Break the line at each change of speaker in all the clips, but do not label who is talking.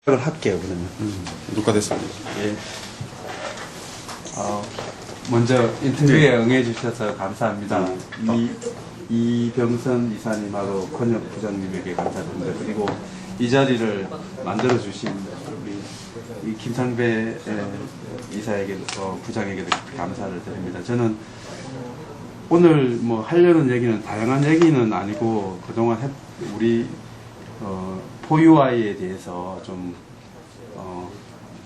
을 할게요, 그러면.
녹화됐습니다.
예. 먼저 인터뷰에 응해주셔서 감사합니다. 이병선 이사님하고 권혁 부장님에게 감사드립니다. 그리고 이 자리를 만들어주신 우리 이 김상배 이사에게도 부장에게도 감사를 드립니다. 저는 오늘 뭐 하려는 얘기는 다양한 얘기는 아니고 그동안 우리 포유아이에 대해서 좀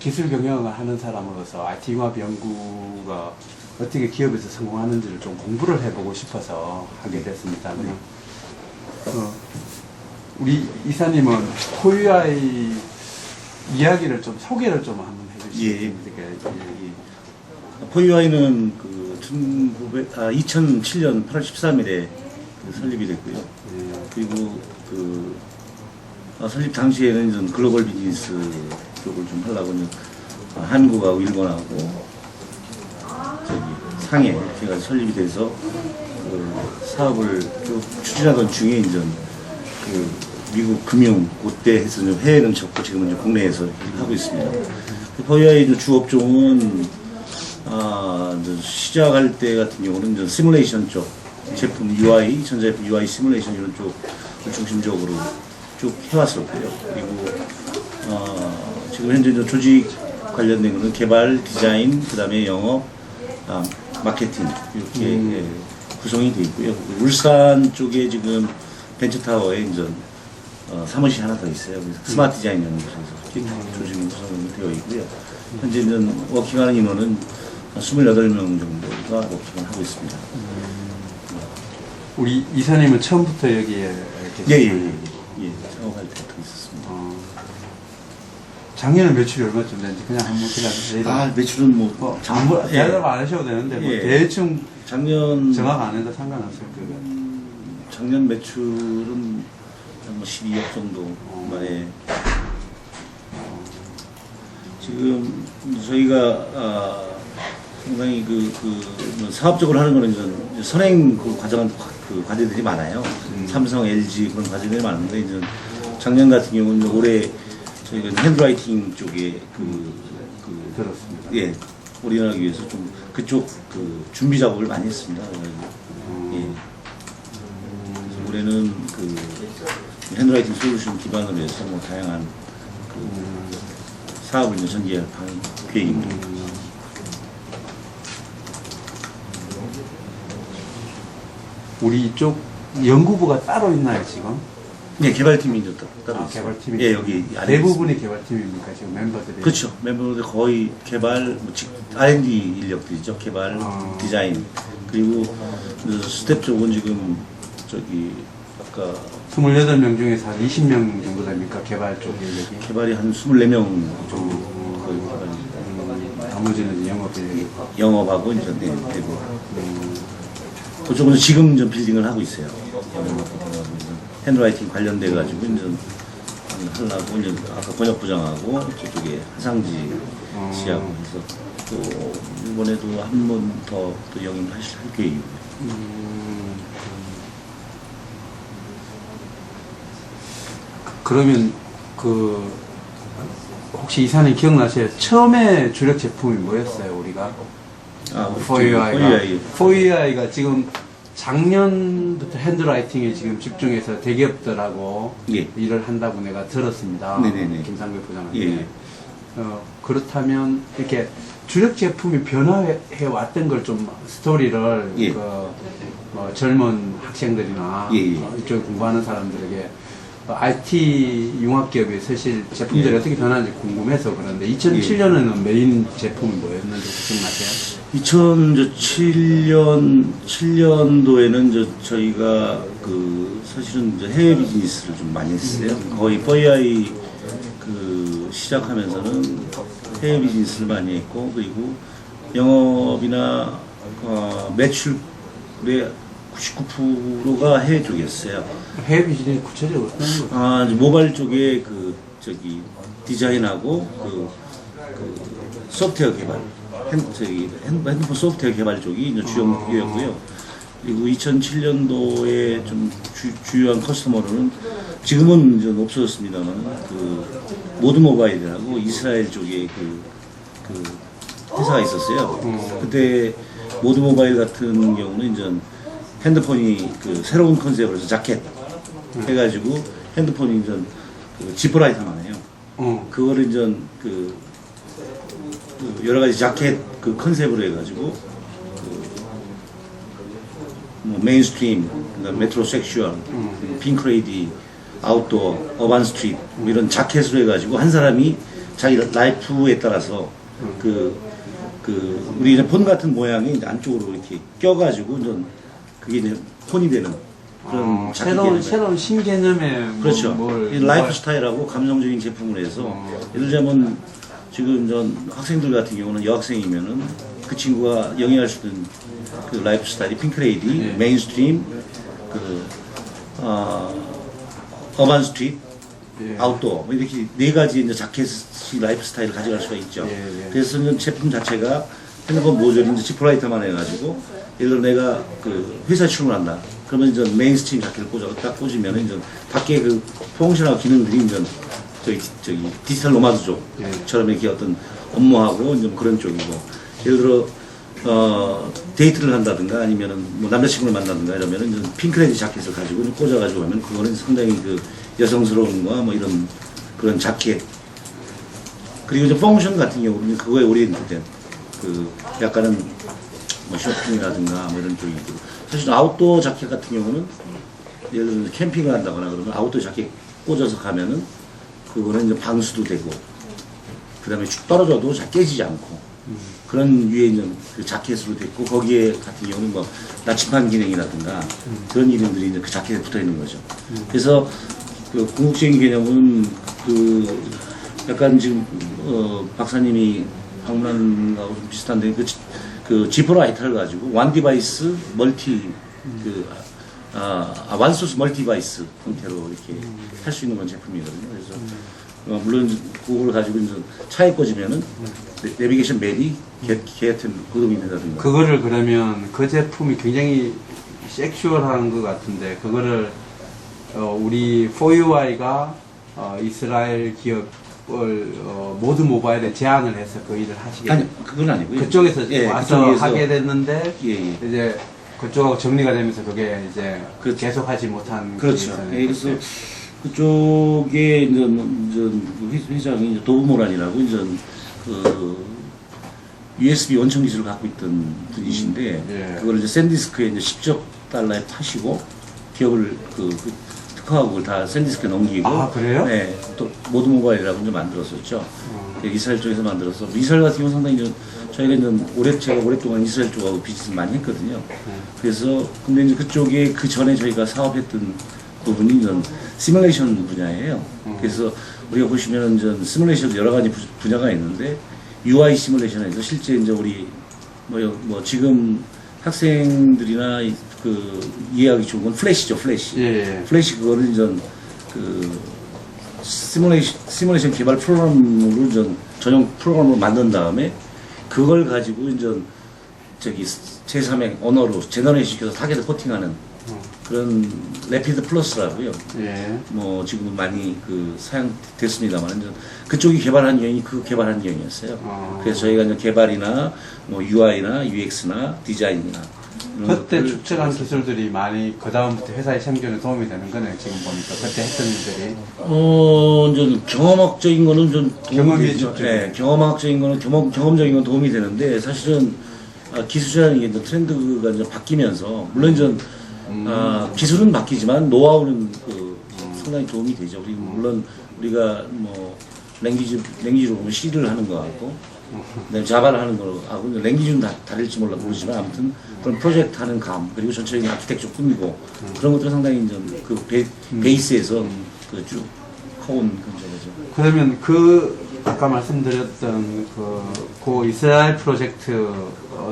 기술 경영을 하는 사람으로서 IT 융합 연구가 어떻게 기업에서 성공하는지를 좀 공부를 해보고 싶어서 하게 됐습니다. 그냥 우리 이사님은 포유아이 이야기를 좀 소개를 좀 한번 해주시겠습니까?
포유아이는 2007년 8월 13일에 설립이 됐고요. 그리고 설립 당시에는 좀 글로벌 비즈니스 쪽을 좀 하려고 한국하고 일본하고 상해 이렇게 해가지고 설립이 돼서 사업을 쭉 추진하던 중에 이제 미국 금융 그때 해서 해외는 적고 지금은 이제 국내에서 하고 있습니다. 포유아이 주업종은 시작할 때 같은 경우는 이제 시뮬레이션 쪽 제품 UI, 전자제품 UI 시뮬레이션 이런 쪽을 중심적으로 쭉 해왔었고요. 그리고 지금 현재 조직 관련된 거는 개발, 디자인, 그 다음에 영업, 마케팅 이렇게 구성이 되어 있고요. 울산 쪽에 지금 벤처타워에 이제 사무실이 하나 더 있어요. 그래서 스마트 디자인 연구소에서 조직이 구성되어 있고요. 현재 워킹하는 인원은 28명 정도가 워킹을 하고 있습니다.
우리 이사님은 처음부터 여기에
창업할 때부터 있었습니다.
작년에 매출이 얼마쯤 되는지 그냥 한번 기다려주세요.
매출은
대답 안 하셔도 되는데 뭐 대충
작년
정확 안 해도 상관없어요.
작년 매출은 한 12억 정도 만에 지금 저희가 상당히 사업적으로 하는 거는 이제 선행 과정은 과제들이 많아요. 삼성, LG 그런 과제들이 많은데 이제 작년 같은 경우는 올해 저희가 핸드라이팅 쪽에
들었습니다.
예, 올인하기 위해서 좀 그쪽 준비 작업을 많이 했습니다. 예. 그래서 올해는 핸드라이팅 솔루션 기반으로 해서 다양한 사업을 이제 전개할 계획입니다.
우리 이쪽 연구부가 따로 있나요 지금?
네, 개발팀이 이제 따로 있어요.
개발팀이.
예, 여기
대부분이 개발팀입니까 지금 멤버들이?
그렇죠. 멤버들 거의 개발, R&D 인력들이죠. 개발, 디자인 그리고 스텝 쪽은 지금 아까
28명 중에서 한 20명 정도 됩니까 개발 쪽 인력이?
개발이 한 24명 정도 거의 개발입니다.
나머지는 이제 영업 인력이.
영업하고 이제 되고 그쪽은 지금 좀 빌딩을 하고 있어요. 핸드라이팅 관련돼 가지고 이제 하려고 이제 아까 권혁 부장하고 저쪽에 하상지 씨하고 해서 또 이번에도 한 번 더 또 영입할 계획이고요.
그러면 혹시 이사님 기억나세요? 처음에 주력 제품이 뭐였어요 우리가? 포유아이가 지금 작년부터 핸드라이팅에 지금 집중해서 대기업들하고 일을 한다고 내가 들었습니다.
네네네.
김상배 부장한테. 그렇다면 이렇게 주력 제품이 변화해 왔던 걸 좀 스토리를 젊은 학생들이나 이쪽에 공부하는 사람들에게 IT 융합기업이 사실 제품들이 어떻게 변하는지 궁금해서 그런데 2007년에는 메인 제품이 뭐였는지 혹시 기억나세요?
2007년도에는 저희가 사실은 해외 비즈니스를 좀 많이 했어요. 거의 포유아이 시작하면서는 해외 비즈니스를 많이 했고 그리고 영업이나 매출의 99%가 해외 쪽이었어요.
해외 비즈니스 구체적으로 어떤 거죠?
모바일 쪽에 디자인하고 소프트웨어 개발, 핸드폰 소프트웨어 개발 쪽이 이제 주요 목표였고요. 그리고 2007년도에 좀 주요한 커스터머로는 지금은 이제 없어졌습니다만 그 모드 모바일이라고 이스라엘 쪽에 그 회사가 있었어요. 그때 모드 모바일 같은 경우는 이제 핸드폰이 그 새로운 컨셉으로 해서 자켓 해가지고 핸드폰이 이제 그 지퍼라이터만 해요. 그거를 이제 그 여러 가지 자켓 그 컨셉으로 해가지고 뭐 메인스트림, 그다음 메트로섹슈얼, 핑크레이디, 아웃도어, 어반 스트리트 뭐 이런 자켓으로 해가지고 한 사람이 자기 라이프에 따라서 우리 이제 폰 같은 모양이 이제 안쪽으로 이렇게 껴가지고 이제 그게 이제 폰이 되는 그런 자켓
새로운 신개념의
그렇죠. 라이프 스타일하고 감성적인 제품을 해서 예를 들자면 지금 전 학생들 같은 경우는 여학생이면은 그 친구가 영위할 수 있는 그 라이프 스타일이 핑크레이디, 메인스트림, 어반 스트리트, 아웃도어 뭐 이렇게 네 가지 이제 자켓이 라이프 스타일을 가져갈 수가 있죠. 그래서 이제 제품 자체가 핸드폰 모듈이 이제 지퍼라이터만 해가지고 예를 들어 내가 그 회사 출근한다. 그러면 이제 메인스트림 자켓을 딱 꽂으면 이제 밖에 그 펑션하고 기능들이 이제 저기 디지털 노마드족처럼 이렇게 어떤 업무하고 이제 그런 쪽이고 예를 들어 데이트를 한다든가 아니면은 뭐 남자친구를 만나든가 이러면은 이제 핑크레디 자켓을 가지고 꽂아가지고 하면 그거는 상당히 그 여성스러움과 뭐 이런 그런 자켓 그리고 이제 펑션 같은 경우는 그거에 오리엔트된 그 약간은 뭐 쇼핑이라든가 뭐 이런 쪽이고 사실 아웃도어 자켓 같은 경우는 예를 들어 캠핑을 한다거나 그러면 아웃도어 자켓 꽂아서 가면은 그거는 이제 방수도 되고 그 다음에 쭉 떨어져도 잘 깨지지 않고 그런 유의 있는 그 자켓으로 됐고 거기에 같은 경우는 뭐 나침반 기능이라든가 그런 기능들이 이제 그 자켓에 붙어 있는 거죠. 그래서 그 궁극적인 개념은 그 약간 지금 박사님이 방문한 거하고 좀 비슷한데 그 지퍼라이터를 가지고 완 디바이스 멀티 완소스 멀티 디바이스 형태로 이렇게 할 수 있는 건 제품이거든요. 그래서 물론 그걸 가지고 이제 차에 꽂으면은 내비게이션 메디 같은 구동이 된다든가.
그거를 그러면 그 제품이 굉장히 섹슈얼한 것 같은데 그거를 우리 4UI가 이스라엘 기업을 모드 모바일에 제안을 해서 그 일을 하시게
아니 그건 아니고요.
그쪽에서 와서
그쪽에서
하게 됐는데
예.
이제 그쪽하고 정리가 되면서 그게 이제 계속하지 못한
그렇죠. 그래서 그쪽에 이제 회장이 이제 도브모란이라고 이제 그 USB 원청 기술을 갖고 있던 분이신데 그걸 이제 샌디스크에 이제 10조 달러에 파시고 기업을 그 특허하고 다 샌디스크에 넘기고
그래요?
네, 또 모드 모바일이라고 이제 만들었었죠. 이스라엘 쪽에서 만들어서 이스라엘 같은 경우 상당히 이제 저희가 이제 제가 오랫동안 이스라엘 쪽하고 비즈니스 많이 했거든요. 그래서 근데 이제 그쪽에 그 전에 저희가 사업했던 부분이 이제 시뮬레이션 분야예요. 그래서 우리가 보시면 이제 시뮬레이션도 여러 가지 분야가 있는데 UI 시뮬레이션에서 실제 이제 우리 뭐 지금 학생들이나 그 이해하기 좋은 건 플래시죠, 플래시. 플래시 그거를 이제 그 시뮬레이션 개발 프로그램으로 전용 프로그램으로 만든 다음에 그걸 가지고 이제 저기 제3의 언어로 제너레이션 시켜서 타겟을 포팅하는 그런 레피드 플러스라고요. 뭐 지금 많이 그 사용됐습니다만 이제 그쪽이 개발한 경이 개발한 경이었어요. 그래서 저희가 이제 개발이나 뭐 UI나 UX나 디자인이나
그때 축적한 기술들이 많이 그 다음부터 회사의 생존에 도움이 되는 거네요. 지금 보니까 그때 했던 일들이.
좀 경험학적인 거는 좀
경험이죠.
네, 경험학적인 거는 경험적인 건 도움이 되는데 사실은 기술이라는 게 트렌드가 이제 바뀌면서 물론 이제 기술은 바뀌지만 노하우는 상당히 도움이 되죠. 그리고 물론 우리가 뭐 랭귀지로 보면 C를 하는 거 같고 그다음에 자바를 하는 거하고 랭귀지는 다를지 모르지만 아무튼 그런 프로젝트 하는 감 그리고 전체적인 아키텍처 꾸미고 그런 것들은 상당히 이제 그 베이스에서 그 쭉 커온 그런 거죠.
그러면 아까 말씀드렸던 그 이스라엘 프로젝트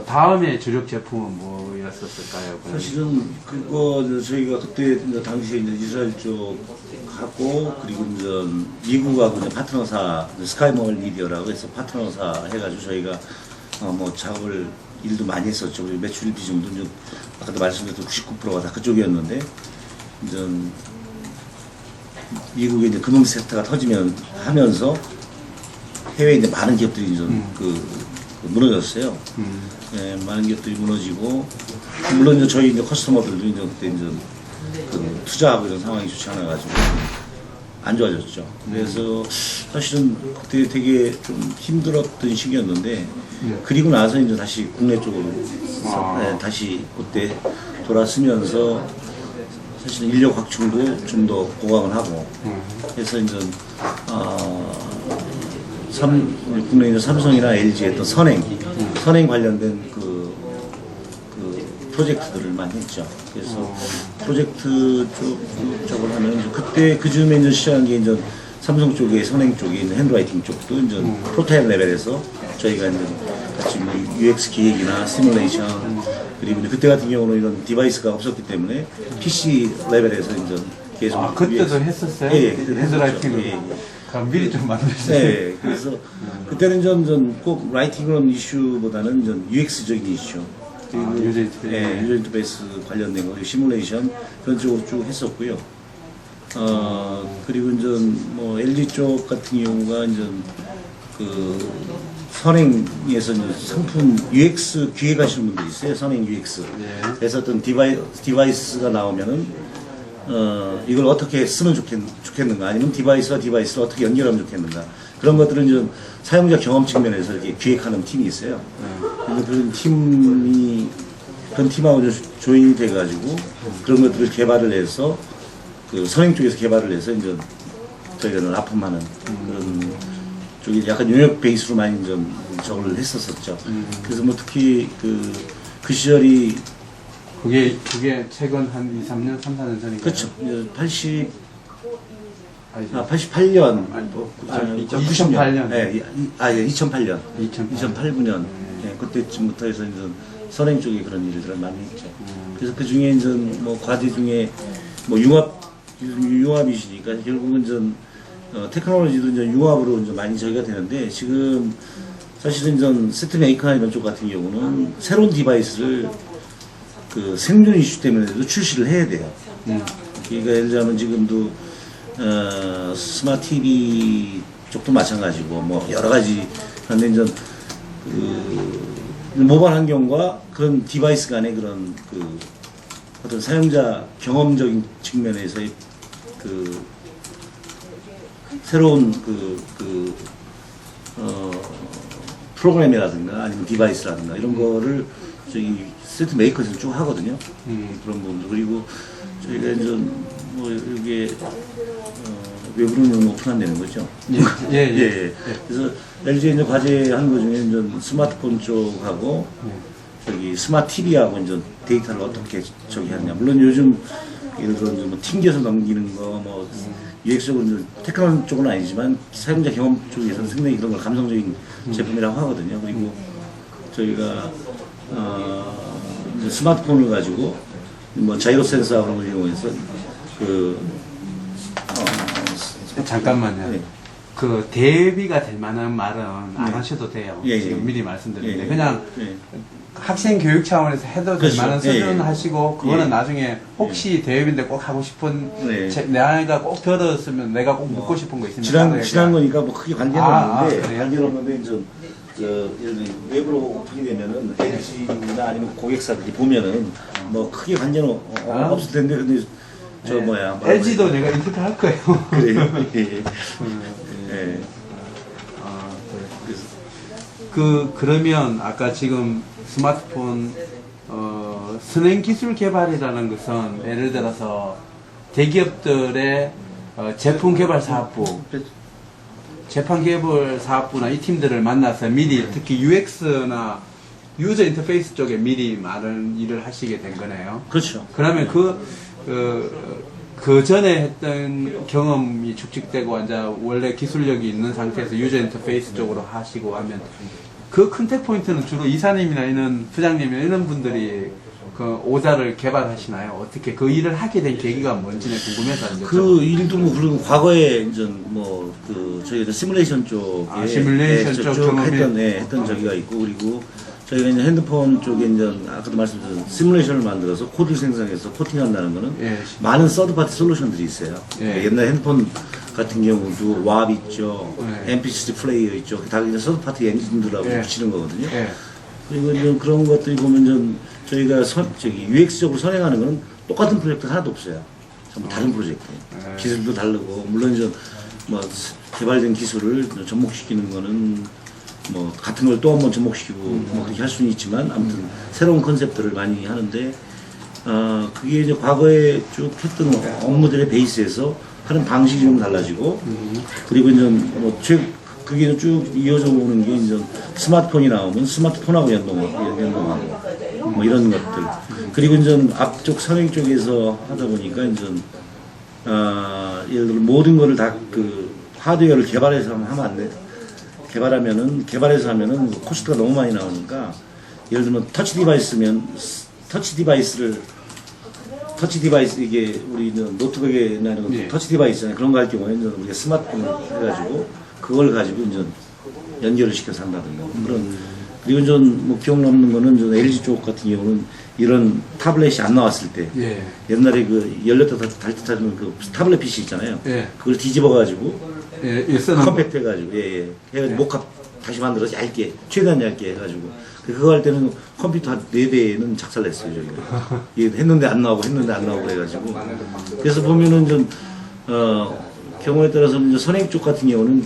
다음에 주력 제품은 뭐였었을까요?
사실은 그거 저희가 그때 당시에 이제 이스라엘 쪽 하고 그리고 이제 미국하고 이제 파트너사 스카이몰 미디어라고 해서 파트너사 해가지고 저희가 뭐 작업을 일도 많이 했었죠. 그리고 매출 비중도 이제 아까도 말씀드렸던 99%가 다 그쪽이었는데 이제 미국에 이제 금융 섹터가 터지면 하면서 해외에 이제 많은 기업들이 이제 무너졌어요. 예, 많은 기업들이 무너지고 물론 이제 저희 이제 커스터머들도 이제 그때 이제 투자하고 이런 상황이 좋지 않아가지고 안 좋아졌죠. 그래서 사실은 그때 되게 좀 힘들었던 시기였는데 그리고 나서 이제 다시 국내 쪽으로 네, 다시 그때 돌아서면서 사실은 인력 확충도 좀 더 보강을 하고 그래서 이제 국내 이제 삼성이나 LG 했던 선행 관련된 그 프로젝트들을 많이 했죠. 그래서 프로젝트 쪽을 하면 이제 그때 그 즈음에 이제 시작한 게 이제 삼성 쪽에 선행 쪽에 있는 핸드라이팅 쪽도 이제 프로타입 레벨에서 저희가 이제 같이 뭐 UX 기획이나 시뮬레이션 그리고 이제 그때 같은 경우는 이런 디바이스가 없었기 때문에 PC 레벨에서 이제 계속
그때도 했었어요?
예, 그때도
핸드라이팅을.
했었죠. 예.
그럼 미리 좀 만드세요.
네, 그래서 그때는 꼭 라이팅런 이슈보다는 전 UX적인 이슈. 그리고
유저 인터페이스.
예, 유저 인터페이스 관련된 거, 시뮬레이션 그런 쪽으로 쭉 했었고요. 그리고 이제 뭐 LG 쪽 같은 경우가 이제 선행에서 이제 상품 UX 기획하시는 분들이 있어요. 선행 UX. 그래서 어떤 디바이스가 나오면은 이걸 어떻게 쓰면 좋겠는가, 아니면 디바이스와 디바이스를 어떻게 연결하면 좋겠는가, 그런 것들은 좀 사용자 경험 측면에서 이렇게 기획하는 팀이 있어요. 그래서 그런 팀하고 조인이 돼가지고 그런 것들을 개발을 해서 그 선행 쪽에서 개발을 해서 이제 저희가 납품하는 그런 쪽이 약간 용역 베이스로 많이 좀 저걸 했었었죠. 그래서 뭐 특히 그 시절이
그게 최근 한 2, 3년, 3, 4년 전인가요?
그렇죠. 88년,
2008년.
네, 2008년. 2008, 9년. 네, 그때쯤부터 해서 이제 선행 쪽에 그런 일들을 많이 했죠. 그래서 그 중에 이제 뭐 과제 중에 뭐 융합이시니까 결국은 좀 테크놀로지도 이제 융합으로 이제 많이 저희가 되는데 지금 사실은 좀 세트 메이커나 이런 쪽 같은 경우는 새로운 디바이스를 그 생존 이슈 때문에도 출시를 해야 돼요. 그러니까 예를 들자면 지금도 스마트 TV 쪽도 마찬가지고 뭐 여러 가지 그런데 이제 모바일 환경과 그런 디바이스 간의 그런 어떤 사용자 경험적인 측면에서의 새로운 프로그램이라든가 아니면 디바이스라든가 이런 거를 저희 세트 메이커에서 쭉 하거든요. 그런 부분도. 그리고 저희가 이제 뭐 이게 외부로는 오픈한다는 거죠. 예. 그래서 LG에 이제 과제하는 것 중에 이제 스마트폰 쪽하고 저기 스마트 TV하고 이제 데이터를 어떻게 저기 하느냐. 물론 요즘 예를 들어 이제 뭐 튕겨서 넘기는 거 뭐 UX적으로 이제 테크놀로지 쪽은 아니지만 사용자 경험 쪽에서는 상당히 그런 걸 감성적인 제품이라고 하거든요. 그리고 저희가 이제 스마트폰을 가지고 뭐 자이로 센서 그런 걸 이용해서
잠깐만요.
네.
그 대비가 될 만한 말은 안 하셔도 돼요. 지금 미리 말씀드리는데 그냥 학생 교육 차원에서 해도 될
그렇죠.
만한 수준은 하시고 그거는 나중에 혹시 대비인데 꼭 하고 싶은 내가 꼭 들었으면 내가 꼭 묻고 싶은 거 있으면
지난 거니까 뭐 크게 관계는 없는데
그래요?
관계는 없는데 이제 예를 들어 외부로 오픈이 되면은 LG나 아니면 고객사들이 보면은 뭐 크게 관계는 없을 텐데 근데 저 뭐야
LG도 내가 인터뷰 할 거예요.
그래요.
그러면 아까 지금 스마트폰 선행 기술 개발이라는 것은 예를 들어서 대기업들의 제품 개발 사업부, 제품 개발 사업부나 이 팀들을 만나서 미리 특히 UX나 유저 인터페이스 쪽에 미리 많은 일을 하시게 된 거네요.
그렇죠.
그러면 그 전에 했던 경험이 축적되고 이제 원래 기술력이 있는 상태에서 유저 인터페이스 쪽으로 하시고 하면 그 컨택 포인트는 주로 이사님이나 이런 부장님이나 이런 분들이 그 오다를 개발하시나요? 어떻게 그 일을 하게 된 계기가 뭔지는 궁금해서
그 일도 뭐 그리고 과거에 이제 뭐 저희가 시뮬레이션 쪽에
시뮬레이션 쪽
했던 저기가 있고 그리고 저희가 이제 핸드폰 쪽에 이제 아까도 말씀드린 시뮬레이션을 만들어서 코드를 생성해서 코팅한다는 거는
예.
많은 서드파티 솔루션들이 있어요.
예.
옛날 핸드폰 같은 경우도 왑 있죠,
예.
MP3 플레이어 있죠. 다 이제 서드파티 엔진들하고
예.
붙이는 거거든요.
예.
그리고 이제 그런 것들이 보면 좀 저희가 UX적으로 선행하는 거는 똑같은 프로젝트 하나도 없어요. 전부 다른 프로젝트예요.
예.
기술도 다르고 물론 이제 뭐 개발된 기술을 접목시키는 거는 뭐 같은 걸 또 한 번 접목시키고 뭐 그렇게 할 수는 있지만 아무튼 새로운 컨셉들을 많이 하는데 그게 이제 과거에 쭉 했던 업무들의 베이스에서 하는 방식이 좀 달라지고 그리고 이제 뭐 그게 쭉 이어져 오는 게 이제 스마트폰이 나오면 스마트폰하고 연동하고 뭐 이런 것들 그리고 이제 앞쪽 선행 쪽에서 하다 보니까 이제 예를 들어 모든 거를 다 그 하드웨어를 개발해서 하면 안 돼. 개발해서 하면은 코스트가 너무 많이 나오니까 예를 들면 터치 디바이스 이게 우리 노트북에 나는
예.
터치 디바이스잖아요. 그런 거 할 경우에는 우리가 스마트폰을 해가지고 그걸 가지고 이제 연결을 시켜서 한다든가 그런 그리고 좀 기억 남는 거는 좀 LG 쪽 같은 경우는 이런 타블렛이 안 나왔을 때
예.
옛날에 그 열렸다 닫혔다는 그 타블렛 PC 있잖아요.
예.
그걸 뒤집어 가지고
예. 쓰는
컴팩트 해가지고 해가지고 목합 다시 만들어서 얇게 최대한 얇게 해가지고 그거 할 때는 컴퓨터 한 4대는 작살냈어요 저희가. 이게 했는데 안 나오고 그래가지고 그래서 보면은 좀 경우에 따라서 이제 선행 쪽 같은 경우는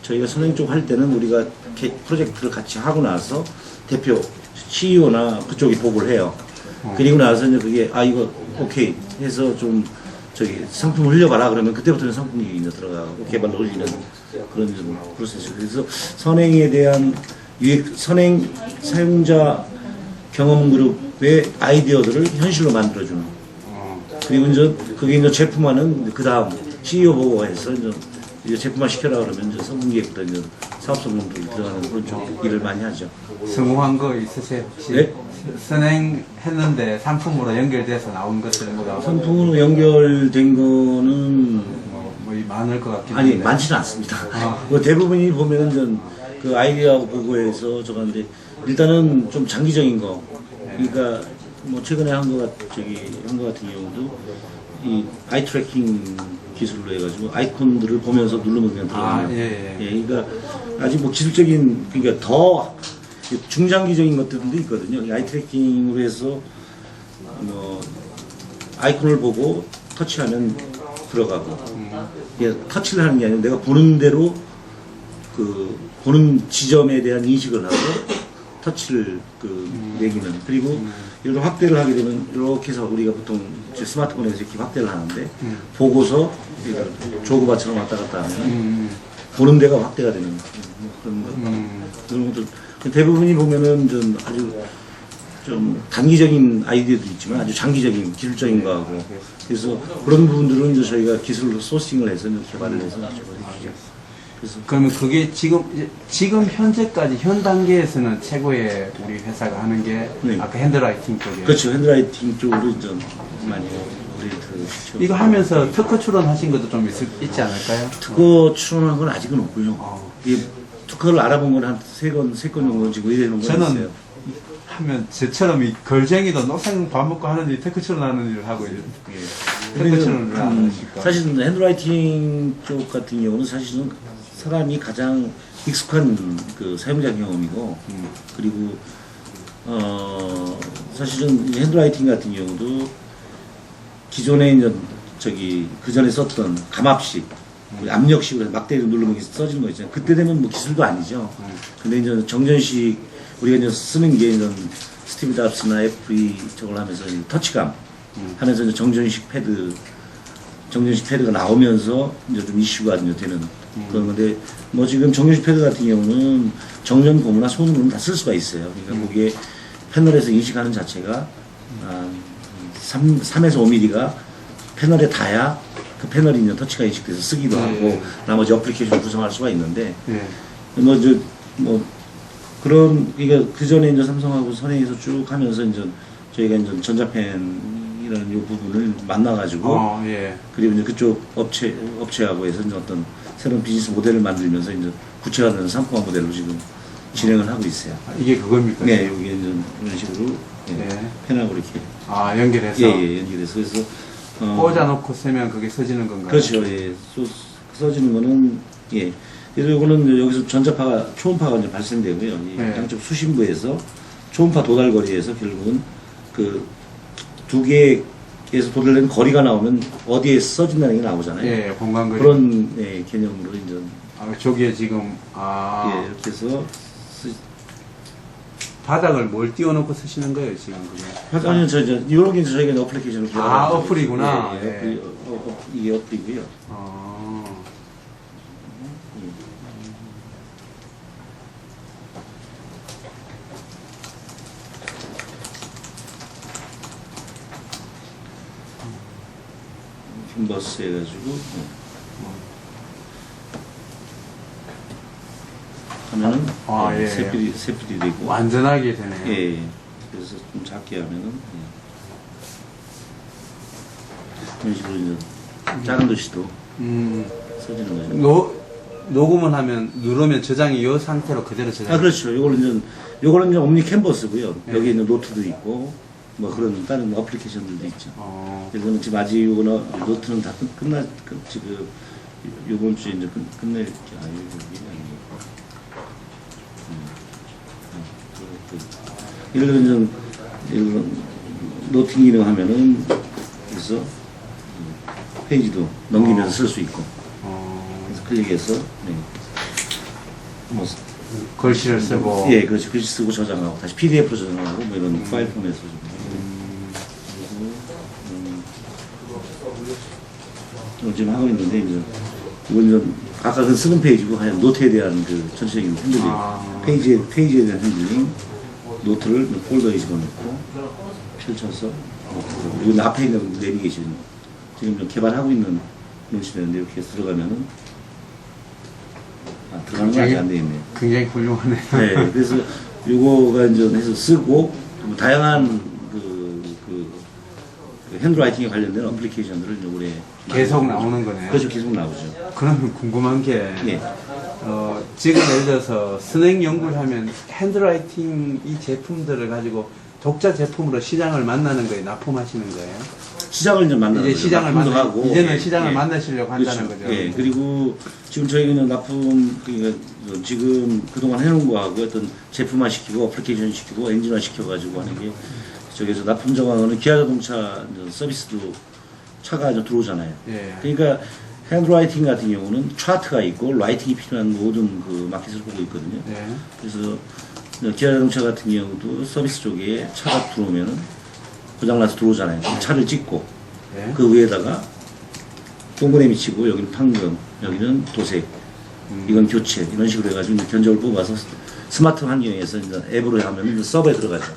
저희가 선행 쪽 할 때는 우리가 프로젝트를 같이 하고 나서 대표 CEO나 그쪽이 보고를 해요. 그리고 나서 이제 그게 이거 오케이 해서 좀 상품을 흘려봐라 그러면 그때부터는 상품이 이제 들어가고 개발로 올리는 그런 좀 프로세스. 그래서 선행에 대한 선행 사용자 경험 그룹의 아이디어들을 현실로 만들어주는. 그리고 이제 그게 이제 제품화는 그 다음 CEO 보고가 해서 이제 제품화 시켜라 그러면 이제 성공기획부터 이제 사업성공들이 들어가는 그런 쪽 일을 많이 하죠.
성공한 거 있으세요? 혹시?
네?
선행했는데 상품으로 연결돼서 나온 것들 뭐
상품으로 연결된 거는
많을 것 같긴 한데.
아니 많지는 않습니다. 그 대부분이 보면은 그 아이디어 보고에서 저건데 일단은 좀 장기적인 거. 그러니까 뭐 최근에 한 거 같은 경우도 이 아이 트래킹 기술로 해가지고 아이콘들을 보면서 누르면 그냥 들어가요.
예.
그러니까 아직 뭐 기술적인 그러니까 더 중장기적인 것들도 있거든요. 이 아이 트래킹으로 해서 뭐 아이콘을 보고 터치하면 들어가고 이게 터치를 하는 게 아니라 내가 보는 대로 그 보는 지점에 대한 인식을 하고 터치를 매기는 그리고 이런 확대를 하게 되면 이렇게 해서 우리가 보통 스마트폰에서 이렇게 확대를 하는데 보고서 조그바처럼 왔다 갔다 하면 보는 데가 확대가 되는 그런 것들 대부분이 보면은 좀 아주 좀 단기적인 아이디어도 있지만 아주 장기적인 기술적인 거하고 그래서 그런 부분들은 이제 저희가 기술로 소싱을 해서 개발을 해서 그래서
그러면 그게 지금 현재까지 현 단계에서는 최고의 우리 회사가 하는 게
네.
아까 핸드라이팅 쪽이에요.
그렇죠. 핸드라이팅 쪽으로 좀 많이 우리
이거 하면서 특허 출원하신 것도 좀 있지 않을까요?
특허 출원한 건 아직은 없고요. 이 특허를 알아본 건 한 세 건 정도 지금 의뢰되는 거
저는
있어요.
하면 저처럼 이 걸쟁이도 노생 밥 먹고 하는 일, 테크 출원하는 일을 하고 있는 테크 출원을 안 하실까?
사실은 핸드라이팅 쪽 같은 경우는 사실은 사람이 가장 익숙한 그 사용자 경험이고 그리고 사실은 핸드라이팅 같은 경우도 기존에 이제 그 전에 썼던 감압식 압력식으로 막대기를 누르면 써지는 거 있잖아요. 그때 되면 뭐 기술도 아니죠. 근데 이제 정전식 우리가 이제 쓰는 게 이제 스티브 잡스나 FE 저걸 하면서 터치감 하면서 이제 정전식 패드가 나오면서 이제 좀 이슈가 이제 되는 그런 건데 뭐 지금 정전식 패드 같은 경우는 정전 고무나 손으로는 다 쓸 수가 있어요. 그러니까 그게 패널에서 인식하는 자체가 3에서 5mm가 패널에 닿아야 그 패널이 이제 터치가 인식돼서 쓰기도 하고 나머지 어플리케이션 구성할 수가 있는데 그런 이게 그 전에 이제 삼성하고 선행에서 쭉 하면서 이제 저희가 이제 전자펜이라는 이 부분을 만나가지고 그리고 이제 그쪽 업체하고 해서 이제 어떤 새로운 비즈니스 모델을 만들면서 이제 구체화되는 상품화 모델로 지금 진행을 하고 있어요.
이게 그겁니까?
네, 여기 이제 이런 식으로
네.
펜하고 이렇게
연결해서
연결해서 그래서
꽂아놓고 쓰면 그게 서지는 건가요?
그렇죠. 써지는 거는 그래서 이거는 여기서 전자파가 초음파가 이제 발생되고요. 이
네.
양쪽 수신부에서 초음파 도달거리에서 결국은 그 두 개에서 도달되는 거리가 나오면 어디에 써진다는 게 나오잖아요.
예, 공간거리.
그런 개념으로 이제
저기에 지금
이렇게 해서
바닥을 뭘 띄워놓고 쓰시는 거예요 지금 그게?
아니요, 이런 게 저희가 어플리케이션을 개발한
어플이구나.
이게 어플이고요. 캔버스 해가지고 하면은 세필이 되고
완전하게 되네요.
예. 그래서 좀 작게 하면은 이런 식으로 이제 작은 도시도 써지는 거죠.
녹음을 하면 누르면 저장이 이 상태로 그대로 저장.
그렇죠. 요거는 이제 옴니 캔버스고요. 여기 있는 노트도 있고 뭐 그런 다른 어플리케이션들도 있죠. 그래서 지금 아직 요거는 노트는 다 지금 요번 주에 이제 끝낼 게 이런 노팅 기능 하면은 그래서 페이지도 넘기면서 쓸 수 있고 그래서 클릭해서 뭐
글씨를 쓰고
그렇지. 글씨 쓰고 저장하고 다시 PDF로 저장하고 뭐 이런 파일 포맷으로 지금 하고 있는데 이제 이건 좀 아까 그 쓰는 페이지고 하얀 노트에 대한 그 전체적인 핸들링 페이지에 대한 핸들링 노트를 폴더에 집어넣고 펼쳐서 그리고 앞에 있는 내비게이션 지금 좀 개발하고 있는 노트인데 이렇게 들어가면은 들어가는 건 아직 안 돼 있네요.
굉장히 훌륭하네요.
네, 그래서 요거가 이제 해서 쓰고 다양한 그 핸드라이팅에 관련된 어플리케이션들을 이제 올해
계속 나오는 거네요.
그렇죠, 계속 나오죠.
그러면 궁금한 게 지금 예를 들어서 스낵 연구를 하면 핸드라이팅 이 제품들을 가지고 독자 제품으로 시장을 만나는 거에 납품하시는 거예요?
시장을 이제 만나는
이제 시장을
하고
이제는 시장을 만나시려고 한다는
그렇죠.
거죠.
그리고 지금 저희는 납품 그러니까 지금 그동안 해놓은 거하고 어떤 제품화 시키고 어플리케이션 시키고 엔진화 시켜가지고 하는 게 저기서 납품 정황은 기아자동차 서비스도 차가 이제 들어오잖아요. 그러니까 핸드라이팅 같은 경우는 차트가 있고 라이팅이 필요한 모든 그 마켓을 보고 있거든요. 그래서 기아자동차 같은 경우도 서비스 쪽에 차가 들어오면은 고장나서 들어오잖아요. 차를 찍고 그 위에다가 동그라미 치고 여기는 판금, 여기는 도색, 이건 교체 이런 식으로 해가지고 견적을 뽑아서 스마트 환경에서 이제 앱으로 하면 이제 서버에 들어가죠.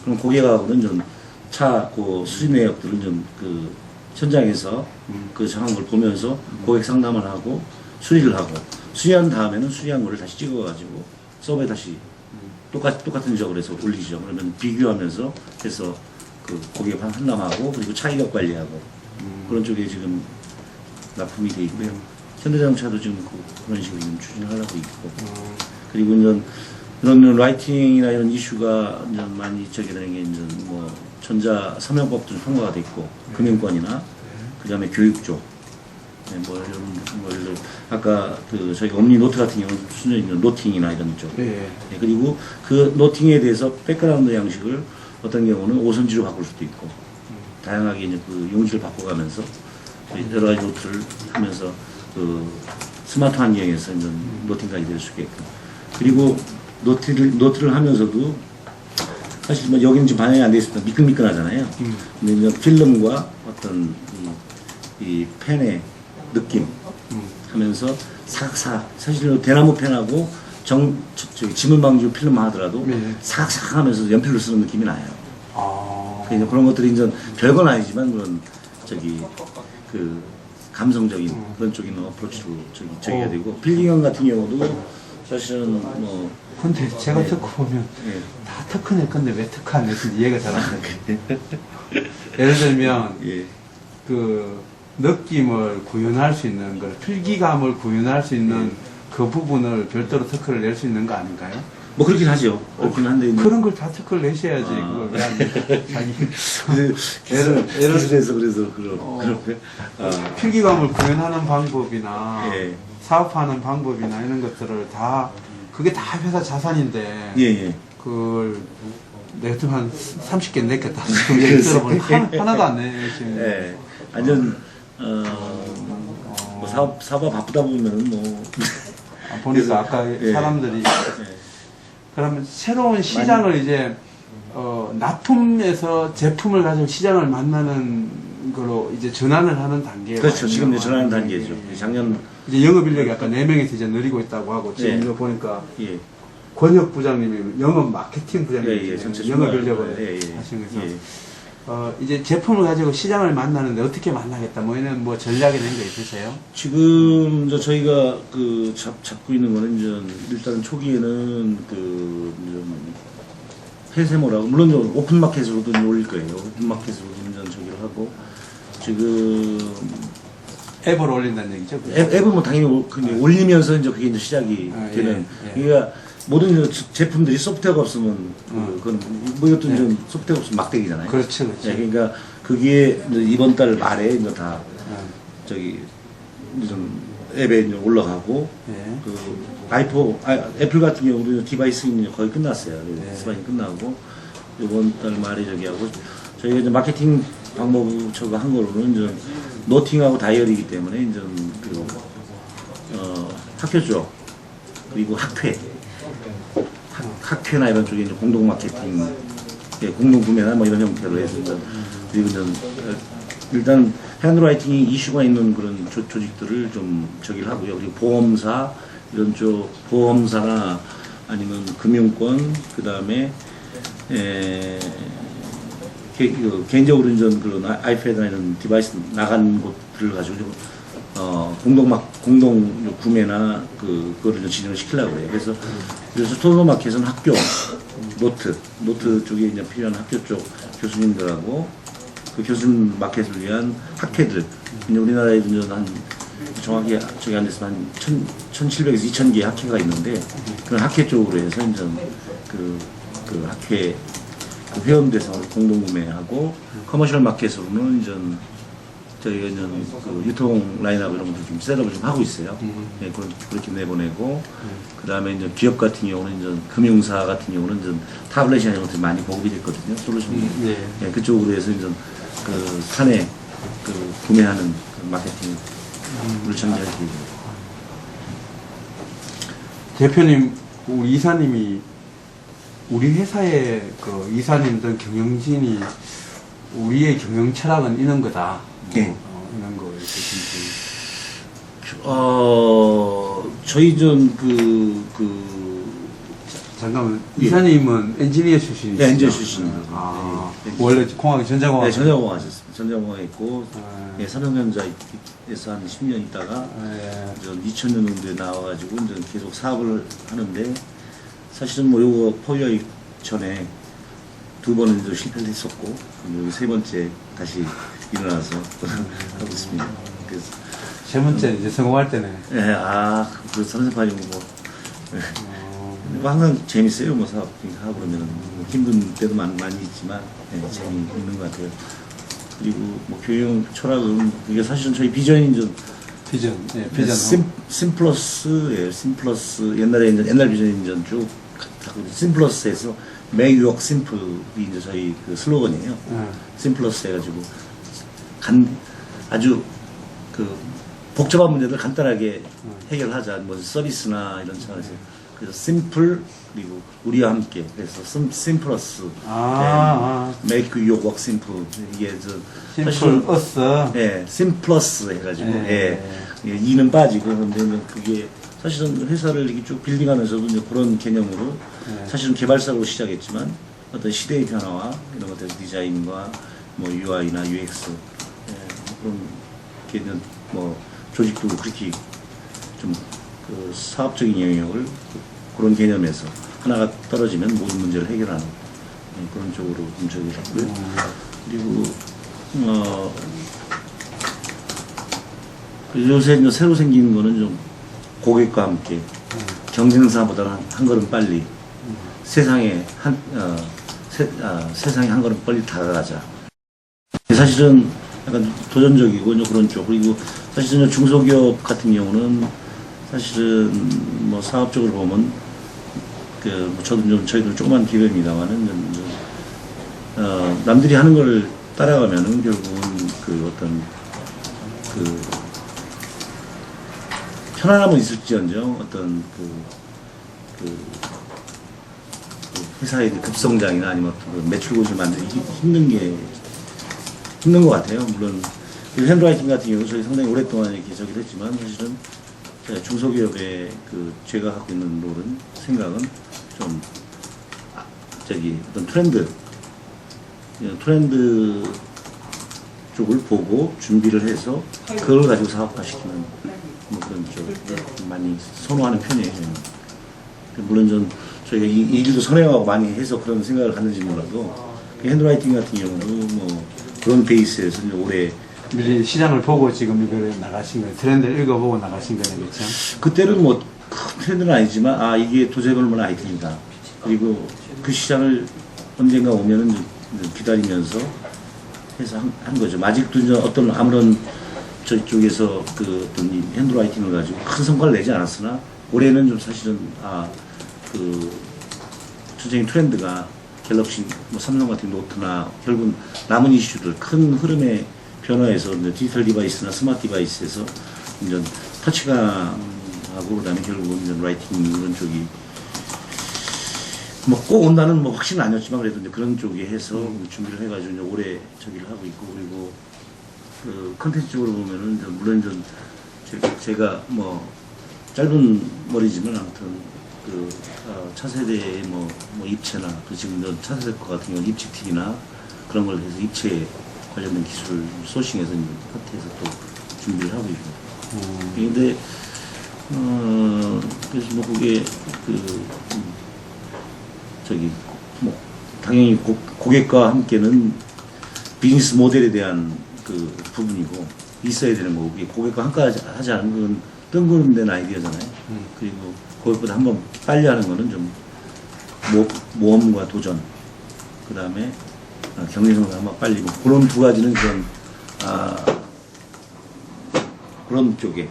그럼 고객하고는 좀 차 그 수집 내역들은 좀 그 현장에서 그 정한 걸 보면서 고객 상담을 하고 수리를 하고 수리한 다음에는 수리한 거를 다시 찍어가지고 서버에 다시 똑같은 지적을 해서 올리죠. 그러면 비교하면서 해서 그 고객 판단하고 그리고 차이력 관리하고 그런 쪽에 지금 납품이 돼 있고요. 현대자동차도 지금 그런 식으로 지금 추진하려고 있고 그리고 이제 이런 라이팅이나 이런 이슈가 이제 많이 저기 되는 게 이제 뭐 전자 서명법도 통과가 됐고 금융권이나 그다음에 교육 쪽 뭐 이런 아까 그 저희가 옴니 노트 같은 경우는 순전히 노팅이나 이런 쪽 그리고 그 노팅에 대해서 백그라운드 양식을 어떤 경우는 오선지로 바꿀 수도 있고 다양하게 이제 그 용지를 바꿔가면서 여러 가지 노트를 하면서 그 스마트 환경에서 이제 노팅까지 될 수 있게끔 그리고 노트를 하면서도 사실 뭐 여기는 지금 반영이 안 돼 있으면 미끈미끈하잖아요. 근데 이제 필름과 어떤 이 펜의 느낌 하면서 사각사각 사실 대나무 펜하고 지문방지 필름 하더라도 사각사각 하면서 연필로 쓰는 느낌이 나요. 그러니까 그런 것들이 이제 별건 아니지만 그런 그 감성적인 그런 쪽인 어프로치로 저기가 되고 필기관 같은 경우도 사실은 뭐
근데 제가 특허 보면 다 특허 낼 건데 왜 특허 안 냈는지 이해가 잘 안 되는데 예를 들면 그 느낌을 구현할 수 있는 걸 필기감을 구현할 수 있는 그 부분을 별도로 특허를 낼 수 있는 거 아닌가요?
뭐 그렇긴 하죠. 그렇긴 한데
그런 걸 다 특허를 내셔야지.
아.
그걸 왜 안 내? 자기
기술에서 그래서 그런
필기감을 구현하는 방법이나
예.
사업하는 방법이나 이런 것들을 다 그게 다 회사 자산인데
예.
그걸 내가 좀 한 30개 냈겠다. 지금 얘기 들어보니 하나도 안 내시는.
예. 완전 뭐 사업 바쁘다 보면은 뭐
보니까
그래서,
아까
예.
사람들이
예.
그러면 새로운 시장을 이제 납품에서 제품을 가지고 시장을 만나는 거로 이제 전환을 하는 단계에
그렇죠.
와
지금
있는
이제 전환하는
거예요.
단계죠. 작년
이제 영업 인력이 아까 4명에서 이제 늘리고 있다고 하고 지금
예.
이거 보니까
예.
권혁 부장님이 영업 마케팅
예,
부장님이
전체
영업
총괄.
인력을
예.
하신 거죠.
예.
이제 제품을 가지고 시장을 만나는데 어떻게 만나겠다 뭐 이런 뭐 전략이 된 거 있으세요?
지금 이제 저희가 그 잡고 있는 거는 이제 일단 초기에는 그 폐쇄모라고 물론 이제 오픈 마켓으로도 이제 올릴 거예요. 오픈 마켓으로도 이제 저기를 하고 지금
앱을 올린다는 얘기죠?
앱은 뭐 당연히 근데 올리면서 이제 그게 이제 시작이
아,
되는.
예.
그러니까 모든 이제 제품들이 소프트웨어가 없으면 그건 뭐 이것도 이제 소프트웨어 없으면 막대기잖아요.
그렇죠, 그렇죠.
예, 그러니까 그게 이제 이번 달 말에 이제 다 저기 좀 앱에 이제 올라가고
예.
애플 같은 경우도 디바이스는 이제 거의 끝났어요.
네.
디바이스 끝나고 이번 달 말에 저기 하고 저희가 이제 마케팅 방법 저거 한 거로는 이제 노팅하고 다이어리이기 때문에 이제 그 학교 쪽 그리고 학회나 이런 쪽에 이제 공동 마케팅, 공동 구매나 뭐 이런 형태로 해서 이제 그리고 이제 일단 핸드라이팅이 이슈가 있는 그런 조직들을 좀 저기를 하고요. 그리고 보험사 이런 쪽 보험사나 아니면 금융권 그 다음에 개인적으로 이제 그런 아이패드나 이런 디바이스 나간 곳들을 가지고 공동 구매나 그거를 좀 진행을 시키려고 해요. 그래서 스토너마켓은 학교, 노트 쪽에 이제 필요한 학교 쪽 교수님들하고 그 교수님 마켓을 위한 학회들. 이제 우리나라에 이제 한 정확히 저기 안 됐으면 한 1,700에서 2,000개의 학회가 있는데 그런 학회 쪽으로 해서 이제 그 학회 그 회원 대상으로 공동 구매하고 커머셜 마켓으로는 이제 저희가 이제 그 유통 라인하고 이런 것도 좀 셋업을 좀 하고 있어요. 네, 그렇게 내보내고 그 다음에 이제 기업 같은 경우는 이제 금융사 같은 경우는 이제 타블렛이나 이런 것들이 많이 보급이 됐거든요. 솔루션이. 네, 그쪽으로 해서 이제 그 사내 그 구매하는 그 마케팅을 전개할 계획입니다.
대표님, 우리 이사님이 우리 회사의 그 이사님들 경영진이 우리의 경영 철학은 이런 거다.
네.
이런 거 있으신지.
저희
잠깐만,
예.
이사님은 엔지니어 출신이시죠?
네, 엔지니어 출신입니다.
아,
네.
원래 공학, 전자공학.
네, 전자공학 하셨습니다. 전자공학 했고,
네.
삼성전자에서 한 10년 있다가,
네.
2000년도에 나와가지고, 이제 계속 사업을 하는데, 사실은 뭐 요거 포위하기 전에 2번은 이제 실패를 했었고, 여기 3번째 다시 일어나서 하고 있습니다. 그래서,
세 번째 이제 성공할 때네.
예, 그 선생님이 뭐, 뭐 항상 재밌어요. 뭐 사업 하고 그러면 뭐 힘든 때도 많이 있지만 재미있는 것 같아요. 그리고 뭐 교육 철학은 이게 사실은 저희 비전이 좀
비전, 예, 비전.
심플러스예요. 심플러스 옛날 비전이 이제 쭉 심플러스에서 Make Work Simple이 이제 저희 그 슬로건이에요. 심플러스 해가지고 아주 그 복잡한 문제들 간단하게 해결하자. 뭐 서비스나 이런 차원에서. 그래서 심플 그리고 우리와 함께 그래서 심플러스 make your work simple 이게
심플 어스
심플러스 해가지고 이는 빠지고 그런데 그게 사실은 회사를 이렇게 쭉 빌딩하면서도 이제 그런 개념으로 사실은 개발사로 시작했지만 어떤 시대의 변화와 이런 것들 디자인과 뭐 UI나 UX 그런 개념 뭐 조직도 그렇게 좀 그 사업적인 영역을 그런 개념에서 하나가 떨어지면 모든 문제를 해결하는 그런 쪽으로 분석을 했고요. 그리고 요새 이제 새로 생긴 거는 좀 고객과 함께 경쟁사보다는 한 걸음 빨리 세상에 세상에 한 걸음 빨리 다가가자. 사실은 약간 도전적이고 이제 그런 쪽. 그리고 사실은 중소기업 같은 경우는 사실은 뭐 사업적으로 보면 저도 좀 저희도 조그만 기업입니다만은 남들이 하는 걸 따라가면은 결국은 편안함은 있을지언정 어떤 회사의 급성장이나 아니면 어떤 매출 고지를 만들기 힘든 것 같아요. 물론 핸드라이팅 같은 경우 저희 상당히 오랫동안 이렇게 저기 했지만 사실은 중소기업의 제가 갖고 있는 롤은 생각은 좀 어떤 트렌드 쪽을 보고 준비를 해서 그걸 가지고 사업화시키는 뭐 그런 쪽 많이 선호하는 편이에요. 물론 저희가 이 일도 선행하고 많이 해서 그런 생각을 갖는지 몰라도 핸드라이팅 같은 경우도 뭐 그런 베이스에서 이제 올해
미리 시장을 보고 지금 이걸 나가신 거예요. 트렌드를 읽어보고 나가신 거네요, 그렇죠?
그때는 뭐 큰 트렌드는 아니지만 이게 도저히 얼마나 아이템이다. 그리고 그 시장을 언젠가 오면은 기다리면서 해서 한 거죠. 아직도 이제 어떤 아무런 저쪽에서 어떤 이 핸드라이팅을 가지고 큰 성과를 내지 않았으나 올해는 좀 사실은 전체적인 트렌드가 갤럭시, 뭐 삼성 같은 노트나 결국 남은 이슈들 큰 흐름의 변화에서 디지털 디바이스나 스마트 디바이스에서 이제 터치감하고 그다음에 결국은 이제 라이팅 이런 쪽이 뭐 꼭 온다는 뭐 확신은 아니었지만 그래도 이제 그런 쪽에 해서 준비를 해가지고 이제 올해 저기를 하고 있고 그리고 컨텐츠적으로 보면은 이제 물론 좀 제가 뭐 짧은 머리지만 아무튼 차세대의 뭐 입체나 지금 차세대 거 같은 경우는 입체틱이나 그런 걸 해서 입체 관련된 기술 소싱해서 이제 파트에서 또 준비를 하고 있고. 근데 그래서 뭐 그게 뭐 당연히 고객과 함께는 비즈니스 모델에 대한 부분이고 있어야 되는 거고 고객과 함께 하지 않은 건 뜬구름된 아이디어잖아요. 그리고 그것보다 한번 빨리 하는 거는 좀 모험과 도전, 그 다음에 경제성을 한번 빨리 그런 두 가지는 그런 쪽에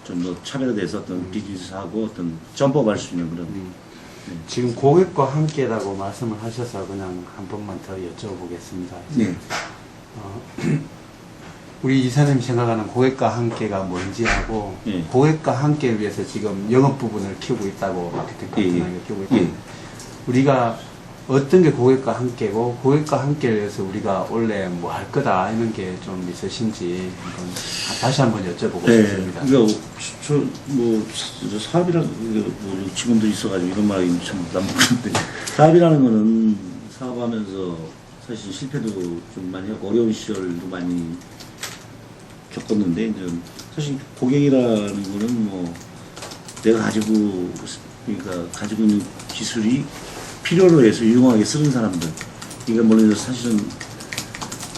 좀 더 차별화돼서 어떤 비즈니스하고 어떤 점프할 수 있는 그런.
지금 고객과 함께라고 말씀을 하셔서 그냥 한 번만 더 여쭤보겠습니다.
네.
우리 이사님이 생각하는 고객과 함께가 뭔지 하고 고객과 함께 위해서 지금 영업 부분을 키우고 있다고 마케팅 파트너를 키우고 있고 우리가 어떤 게 고객과 함께고 고객과 함께 위해서 우리가 원래 뭐 할 거다 이런 게 좀 있으신지 한번 다시 한번 여쭤보고 싶습니다.
그러니까 사업이라는 뭐 직원도 있어가지고 이런 말이 참 남북한데 사업이라는 거는 사업하면서 사실 실패도 좀 많이 하고 어려운 시절도 많이 겪었는데 이제 사실 고객이라는 거는 뭐 내가 가지고 있는 기술이 필요로 해서 유용하게 쓰는 사람들. 그러니까 물론 사실은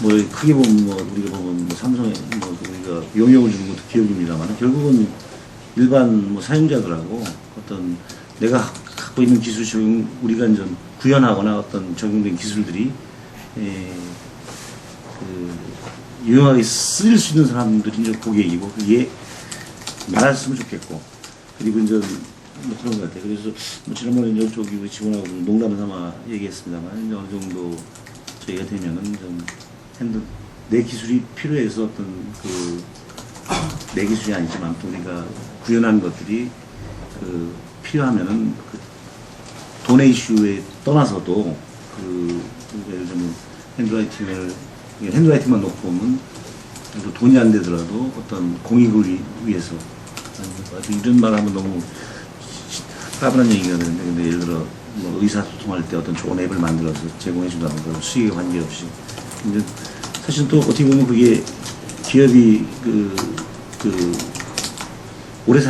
뭐 크게 보면 우리가 보면 삼성에 우리가 용역을 주는 것도 기업입니다만 결국은 일반 사용자들하고 어떤 내가 갖고 있는 기술 적용 우리가 이제 구현하거나 어떤 적용된 기술들이 유용하게 쓰일 수 있는 사람들이 이제 고객이고 그게 많았으면 좋겠고 그리고 이제 뭐 그런 것 같아요. 그래서 지난번에 이제 저기 직원하고 농담 삼아 얘기했습니다만 이제 어느 정도 저희가 되면은 좀 내 기술이 필요해서 어떤 내 기술이 아니지만 또 우리가 구현한 것들이 필요하면은 돈의 이슈에 떠나서도 예를 들면 핸드라이팅만 놓고 보면 돈이 안 되더라도 어떤 공익을 위해서 이런 말 하면 너무 까불한 얘기가 되는데 근데 예를 들어 의사소통할 때 어떤 좋은 앱을 만들어서 제공해 준다는 거 수익에 관계없이 근데 사실 또 어떻게 보면 그게 기업이 오래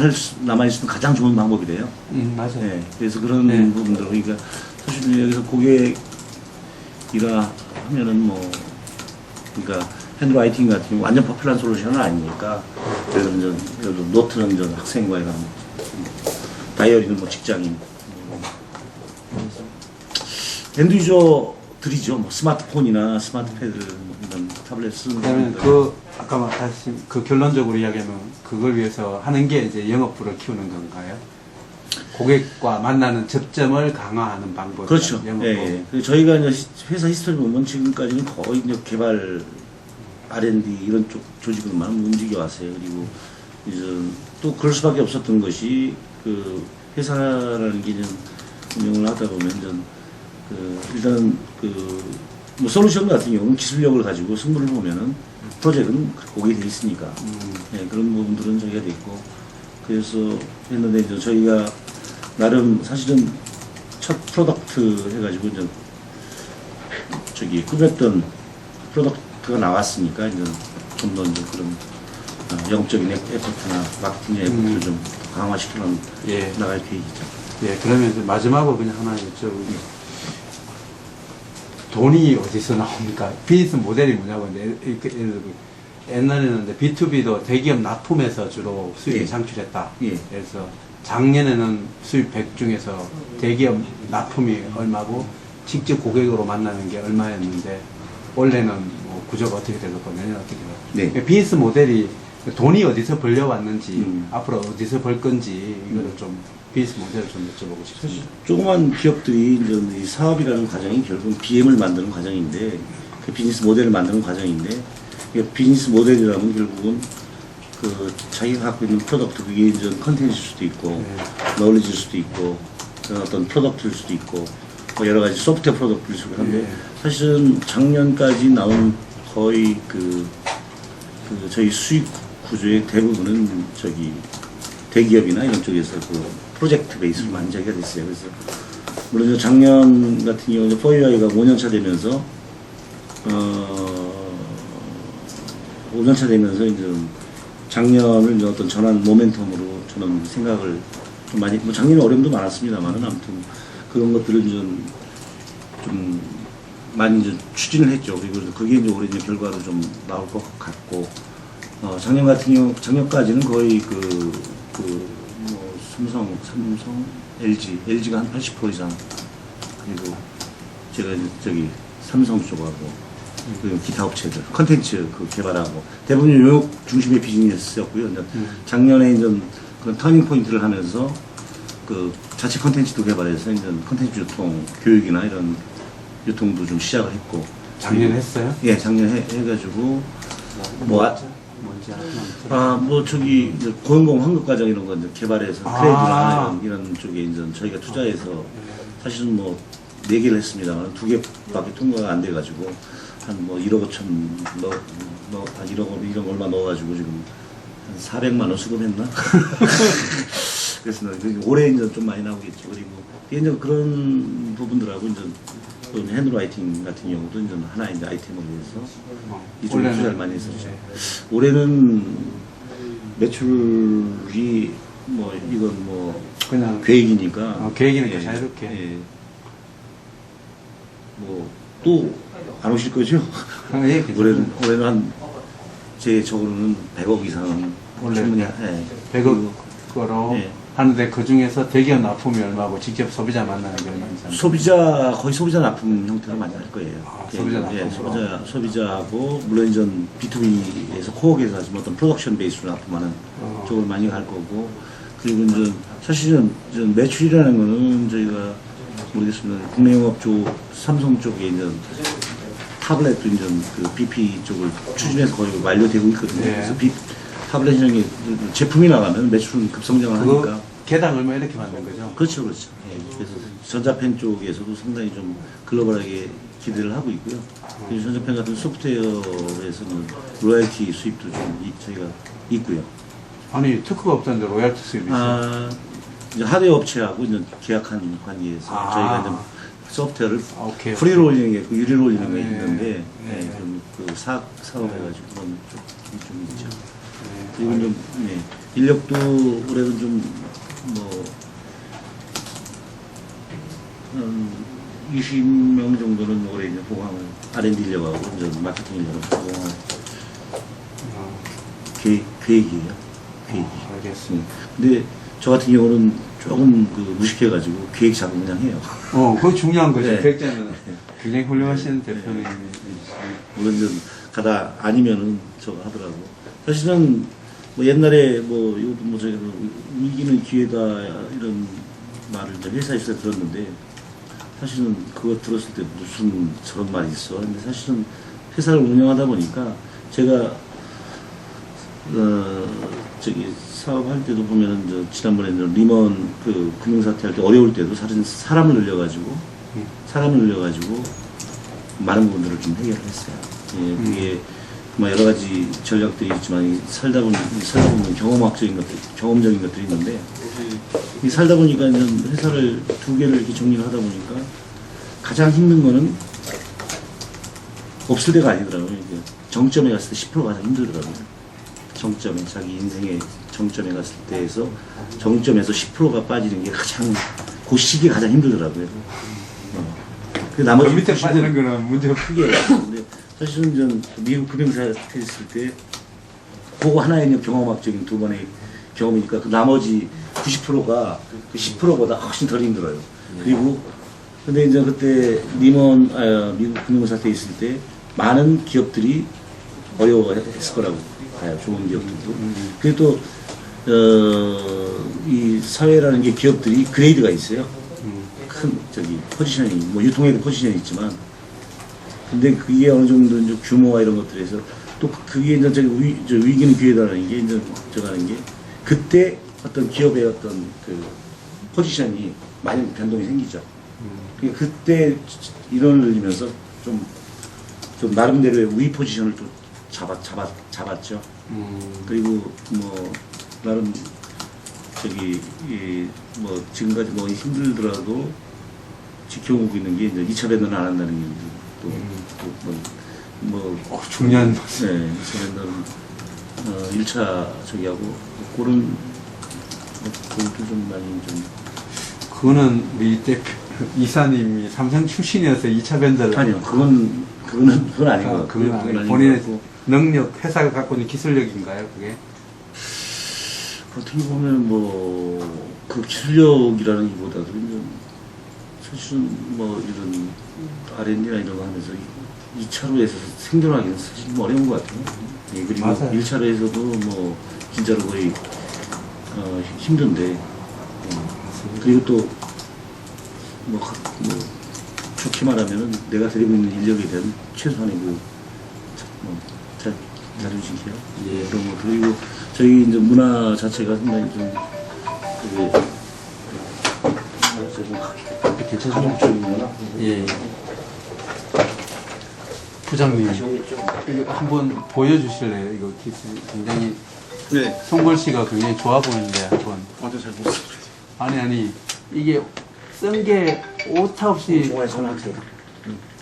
남아있을 수 가장 좋은 방법이래요.
맞아요.
네, 그래서 그런 부분들 그러니까 사실 여기서 고객이라 하면은 그러니까 핸드라이팅 같은 경우 완전 퍼플한 솔루션은 아니니까 예를 들어 노트는 학생과의 다이어리는 직장인 엔드유저들이죠. 뭐 스마트폰이나 스마트패드 이런 타블렛 쓰는
그러면
분들.
그 아까 말하신 그 결론적으로 이야기하면 그걸 위해서 하는 게 이제 영업부를 키우는 건가요? 고객과 만나는 접점을 강화하는 방법.
그렇죠.
영업부.
예, 예. 그리고 저희가 이제 회사 히스토리 보면 지금까지는 거의 이제 개발 R&D 이런 쪽 조직으로만 움직여 왔어요. 그리고 이제 또 그럴 수밖에 없었던 것이 그 회사라는 게 이제 운영을 하다 보면 이제 그 일단 그 뭐 솔루션 같은 경우는 기술력을 가지고 승부를 보면은 프로젝트는 그게 돼 있으니까 예, 그런 부분들은 저희가 돼 있고 그래서 했는데 이제 저희가 나름 사실은 첫 프로덕트 해가지고 이제 저기 꾸몄던 프로덕트가 나왔으니까 이제 좀 더 이제 그런 영적인 에포트나 마케팅 에포트를 좀 강화시켜
예.
나갈 계획이죠.
예, 그러면 이제 마지막으로 그냥 하나 여쭤보기. 돈이 어디서 나옵니까? 비즈니스 모델이 뭐냐고. 예를 들어 옛날에는 이제 B2B도 대기업 납품에서 주로 수익을
예.
창출했다.
예.
그래서 작년에는 수입 100 중에서 대기업 납품이 얼마고 직접 고객으로 만나는 게 얼마였는데 올해는 뭐 구조가 어떻게 되겠고 내년 어떻게 되겠고.
네.
비즈니스 모델이 돈이 어디서 벌려왔는지
앞으로
앞으로 어디서 벌 건지 이거를 좀 비즈니스 모델을 좀 여쭤보고 싶습니다.
조그만 기업들이 이제 이 사업이라는 과정이 결국은 BM을 만드는 과정인데 그 비즈니스 모델을 만드는 과정인데 이 비즈니스 모델이라면 결국은 그 자기가 갖고 있는 프로덕트 그게 이제 컨텐츠일 수도 있고 너울리지일 수도 있고 어떤 프로덕트일 수도 있고 뭐 여러 가지 소프트웨어 프로덕트일 수도 있는데 사실은 작년까지 나온 거의 그 저희 수익 구조의 대부분은 저기 대기업이나 이런 쪽에서 그 프로젝트 베이스로 많이 저기가 됐어요. 그래서 물론 작년 같은 경우는 포유아이가 5년차 되면서 5년차 되면서 이제 작년을 이제 어떤 전환 모멘텀으로 저는 생각을 좀 많이 뭐 작년에 어려움도 많았습니다만은 아무튼 그런 것들을 좀 많이 이제 추진을 했죠. 그리고 그게 이제 올해 이제 결과로 좀 나올 것 같고 작년 같은 경우 작년까지는 거의 뭐 삼성, LG가 한 80% 이상 그리고 제가 이제 저기 삼성 쪽하고 그리고 기타 업체들 컨텐츠 그 개발하고 대부분 용역 중심의 비즈니스였고요. 이제 작년에 이제 그런 터닝 포인트를 하면서 그 자체 컨텐츠도 개발해서 이제 컨텐츠 유통, 교육이나 이런 유통도 좀 시작을 했고.
작년에 했어요?
예, 작년에 해가지고 뭐 저기 이제 고용공 환급과정 이런 거 이제 개발해서 크레디나 이런 쪽에 이제 저희가 투자해서 사실은 뭐 4개를 했습니다만 2개밖에 통과가 안 돼가지고 한 뭐 1억 5천 한 1억 얼마 넣어가지고 지금 한 400만 원 수급했나? 그래서 올해 이제 좀 많이 나오겠죠. 그리고 이제 그런 부분들하고 이제 핸드라이팅 같은 경우도 이제 하나의 이제 아이템으로 해서 이쪽에 투자를 많이 했었죠. 올해는 매출이 뭐 이건 뭐
그냥
계획이니까
계획이니까 자유롭게.
예. 뭐 또 안 오실 거죠?
예,
올해는 한 제 적으로는 100억 이상은
원래
충분히
100억으로
예.
하는데 그 중에서 대기업 납품이 얼마고 직접 소비자 만나는 게 얼마인지
거의 소비자 납품 형태로 많이 할 거예요.
소비자 납품으로.
소비자하고 물론 이제 B2B에서 코어에서 하지만 어떤 프로덕션 베이스로 납품하는 쪽을 많이 갈 거고 그리고 이제 사실은 이제 매출이라는 거는 저희가 모르겠습니다. 국내영업 쪽 삼성 쪽에 이제 타블렛도 이제 그 BP 쪽을 추진해서 거의 완료되고 있거든요. 그래서 타블렛이 제품이 나가면 매출은 급성장을 하니까.
개당 얼마 이렇게 받는 거죠?
그렇죠. 예, 그래서 전자펜 쪽에서도 상당히 좀 글로벌하게 기대를 하고 있고요. 그리고 전자펜 같은 소프트웨어에서는 로열티 수입도 좀 저희가 있고요.
아니 특허가 없던데 로열티 수입이 있어요?
이제 하드웨어 업체하고 이제 계약한 관계에서 저희가 이제 소프트웨어를
오케이.
프리로 올리는 게 있고 유리로 올리는 게 있는데 그 사업해가지고 그런 좀 있죠. 그리고 좀 인력도 올해는 좀 뭐 20명 정도는 올해 이제 보강을 R&D 인력하고 이제 마케팅 인력을 보강할 계획이에요.
알겠습니다.
근데 저 같은 경우는 조금 그 무식해가지고 기획 작업 그냥 해요.
그거 중요한 거죠.
네.
기획자는 굉장히 훌륭하신 대표님이.
물론 좀 가다 아니면은 저거 하더라고. 사실은 뭐 옛날에 뭐 이것도 뭐 저희가 위기는 기회다 이런 말을 이제 회사에서 들었는데 사실은 그거 들었을 때 무슨 저런 말이 있어. 근데 사실은 회사를 운영하다 보니까 제가 저기 사업할 때도 보면은 지난번에 리먼 그 금융사태 할 때 어려울 때도 사실은 사람을 늘려가지고 많은 부분들을 좀 해결을 했어요. 예, 그게 뭐 여러 가지 전략들이 있지만 살다 보면 경험적인 것들이 있는데 이 살다 보니까 이제 회사를 두 개를 이렇게 정리를 하다 보니까 가장 힘든 거는 없을 때가 아니더라고요. 이게 정점에 갔을 때 10%가 가장 힘들더라고요. 정점에 자기 인생의 정점에 갔을 때에서 정점에서 10%가 빠지는 게 가장 그 시기에 가장 힘들더라고요. 그 나머지
그 밑에 빠지는 거는 문제가
크게 근데 사실은 전 미국 금융사태 했을 때 그거 하나의 그냥 경험학적인 두 번의 경험이니까 그 나머지 90%가 그 10%보다 훨씬 덜 힘들어요. 그리고 근데 이제 그때 미국 금융사태 있을 때 많은 기업들이 어려워했을 거라고 봐요. 좋은 기업들도. 그리고 또 이 사회라는 게 기업들이 그레이드가 있어요. 큰 저기 포지션이 뭐 유통에도 포지션이 있지만 근데 그게 어느 정도 이제 규모와 이런 것들에서 또 그게 이제 저 위기는 기회다라는 게 이제 저가는 게 그때 어떤 기업의 어떤 그 포지션이 많이 변동이 생기죠. 그러니까 그때 일원을 늘리면서 좀 나름대로의 우위 포지션을 또 잡았죠. 그리고 뭐 나름 저기 뭐 지금까지 뭐 힘들더라도 지켜보고 있는 게 이제 2차 배너는 안 한다는 게
중요한
네, 2차 배너는 1차 저기하고 그런 것도 좀 많이 좀
그거는 우리 대표 이사님이 삼성 출신이어서 2차 밴더를
아니요 그건 아닌 것 같아요.
그건 아니고 본인의 능력, 회사가 갖고 있는 기술력인가요, 그게?
어떻게 보면 뭐 그 기술력이라는 것보다도 사실은 뭐 이런 R&D나 이런 거 하면서 2차로에서 생존하기는 사실 좀 어려운 것 같아요. 예, 그리고
맞아요.
1차로에서도 뭐 진짜로 거의 힘든데 그리고 또 뭐 좋게 말하면은 내가 드리고 있는 인력에 대한 최소한의 자존심이요. 예, 그런 거 그리고 저희 이제 문화 자체가 상당히 좀 그게 괜찮은
예. 부장님, 이거 한번 보여주실래요? 이거 기술 굉장히
네.
손글씨가 굉장히 좋아 보이는데 한번.
완전 잘 못했어요.
아니 이게 쓴 게 오타 없이
정말 선학생.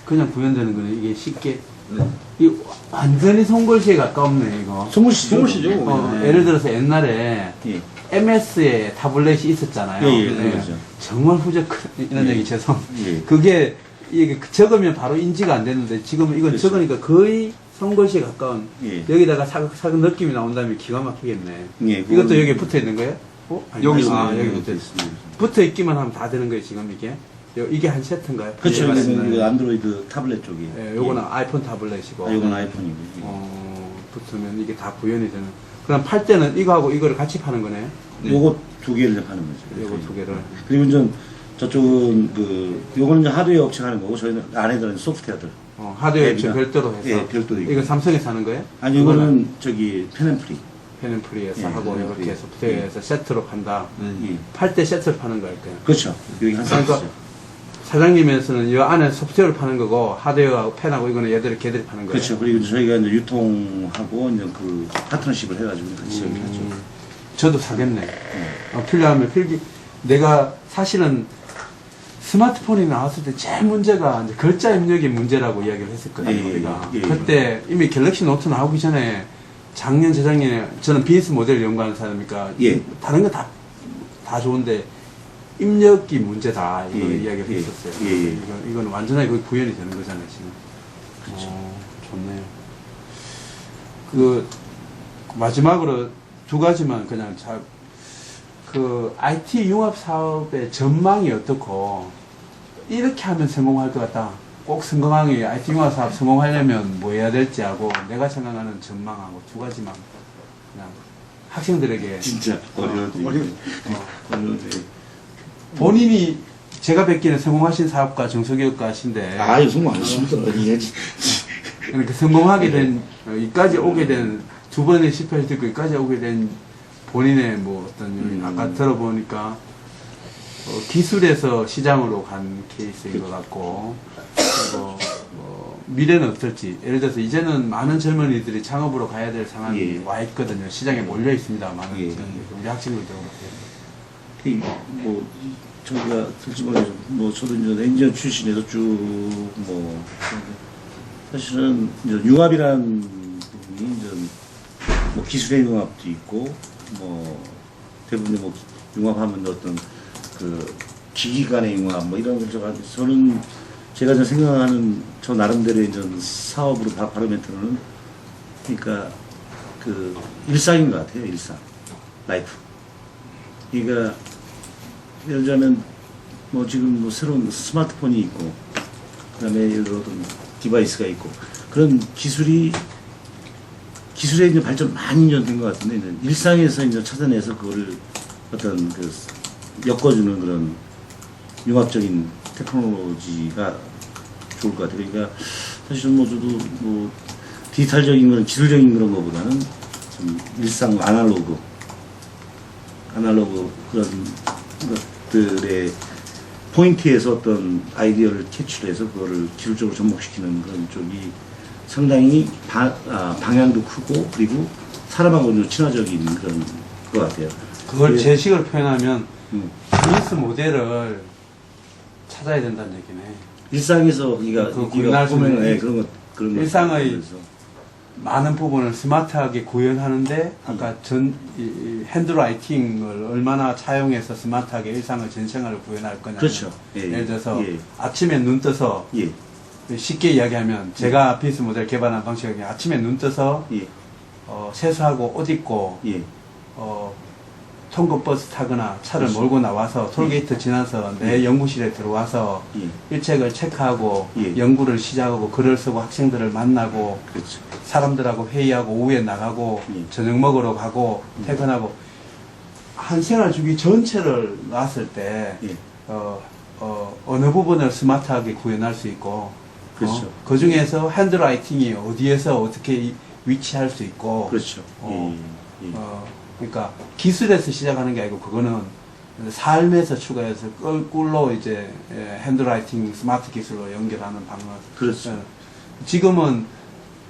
그냥 구현되는 거네. 이게 쉽게.
네.
이 완전히 손글씨에 가깝네 이거.
송글씨죠.
예를 들어서 옛날에
예.
MS에 타블렛이 있었잖아요.
예, 그렇죠.
정말 후적 이런 얘기 죄송.
예.
그게 이게 적으면 바로 인지가 안 되는데 지금은 이건
그렇죠.
적으니까 거의 손글씨에 가까운.
예.
여기다가 사각사각 느낌이 나온다면 기가 막히겠네.
예,
이것도 여기 붙어 있는 거예요?
여기
여기 붙어 있습니다. 붙어 있기만 하면 다 되는 거예요 지금 이게. 이게 한 세트인가요?
그렇죠.
예,
이거
맞습니다.
안드로이드 타블렛 쪽이.
예, 요거는 아이폰 타블렛이고.
요건 아이폰이고.
붙으면 이게 다 구현이 되는. 그럼 팔 때는 이거하고 이거를 같이 파는 거네요?
요거 두 개를 파는 거죠.
요거 두 개를.
그리고 이제 저쪽은 요거는 이제 하드웨어 업체가 하는 거고 저희는 안에 들어있는 소프트웨어들.
하드웨어
앱이나.
별도로 해서.
예, 별도로 있고.
이건 삼성에서 하는 거예요?
아니 이거는 저기 펜앤프리.
펜앤프리에서
예,
하고
펜앤프리.
이렇게 소프트웨어에서 세트로 판다.
예.
팔 때 세트를 파는 거예요. 그냥.
그렇죠. 여기 한
그러니까
세트죠.
사장님에서는 이 안에 소프트웨어를 파는 거고 하드웨어하고 펜하고 이거는 걔들이 파는 거예요.
그렇죠. 그리고 저희가 이제 유통하고 이제 그 파트너십을 해가지고 같이 여기 하죠.
저도 사겠네. 필요하면 내가 사실은 스마트폰이 나왔을 때 제일 문제가 이제 글자 입력이 문제라고 이야기를 했었거든요.
예,
우리가.
예.
그때 이미 갤럭시 노트 나오기 전에 작년, 재작년에 저는 비즈니스 모델 연구하는 사람이니까
예.
다른 거 다 좋은데 입력이 문제다 이거
예,
이야기를
예,
했었어요.
예.
이건 완전하게 거의 구현이 되는 거잖아요 지금.
그렇죠.
좋네요. 그 마지막으로 두 가지만 그냥 그 IT 융합 사업의 전망이 어떻고 이렇게 하면 성공할 것 같다. 꼭 성공하기 IT 융합 사업 성공하려면 뭐 해야 될지 하고 내가 생각하는 전망하고 두 가지만 그냥 학생들에게
진짜 어려워지. 어려워지.
본인이 제가 뵙기는 성공하신 사업가 정서교육가신데
아유, 성공 안 했습니다.
그러니까 성공하게 된 이까지 오게 된 두 번의 실패를 듣고 이까지 오게 된 본인의 뭐 어떤 아까 들어보니까 기술에서 시장으로 간 케이스인 것 같고 그리고 미래는 어떨지 예를 들어서 이제는 많은 젊은이들이 창업으로 가야 될 상황이
예.
와 있거든요. 시장에 몰려 있습니다. 많은
예.
우리 학생들도
뭐 저희가 솔직히 말해서 뭐 저도 이제 엔지니어 출신에서 쭉 뭐 사실은 이제 융합이라는 부분이 이제 뭐 기술의 융합도 있고 뭐 대부분 뭐 융합하면 어떤 그 기기 간의 융합 뭐 이런 걸 저는 제가 좀 생각하는 저 나름대로의 이제 사업으로 바로 멘트는 그러니까 그 일상인 것 같아요. 일상 라이프. 그러니까 예를 들자면 뭐 지금 뭐 새로운 스마트폰이 있고 그다음에 예를 들어 어떤 디바이스가 있고 그런 기술의 이제 발전 많이 이제 된 것 같은데 이제 일상에서 이제 찾아내서 그거를 어떤 그 엮어주는 그런 융합적인 테크놀로지가 좋을 것 같아요. 그러니까 사실은 뭐 저도 뭐 디지털적인 그런 기술적인 그런 것보다는 좀 일상 아날로그 그런 것들의 포인트에서 어떤 아이디어를 캐치해서 그거를 기술적으로 접목시키는 그런 쪽이 상당히 방향도 크고 그리고 사람하고 친화적인 그런 것 같아요.
그걸
예.
제식을 표현하면 비즈니스 모델을 찾아야 된다는 얘기네.
일상에서 우리가
그 구현할 수 있는
네, 그런 것
일상의
그래서.
많은 부분을 스마트하게 구현하는데 아까 이 핸드라이팅을 얼마나 차용해서 스마트하게 일상의 전생활을 구현할 거냐.
그렇죠. 예,
예를 들어서
예.
아침에 눈 떠서
예,
쉽게 이야기하면 제가 비즈니스 모델 개발한 방식이 아침에 눈 떠서
예,
세수하고 옷 입고
예,
통근버스 타거나 차를
그렇죠.
몰고 나와서 톨게이트 지나서 내 연구실에 들어와서
예.
일책을 체크하고
예.
연구를 시작하고 글을 쓰고 학생들을 만나고
그렇죠.
사람들하고 회의하고 오후에 나가고
예.
저녁 먹으러 가고 퇴근하고 한 생활 주기 전체를 놨을 때
예.
어느 부분을 스마트하게 구현할 수 있고
그렇죠.
그 중에서 핸드라이팅이 어디에서 어떻게 위치할 수 있고
그렇죠.
어,
예, 예.
그러니까 기술에서 시작하는 게 아니고 그거는 삶에서 추가해서 꿀로 이제 핸드라이팅 스마트 기술로 연결하는 방법.
그렇죠.
지금은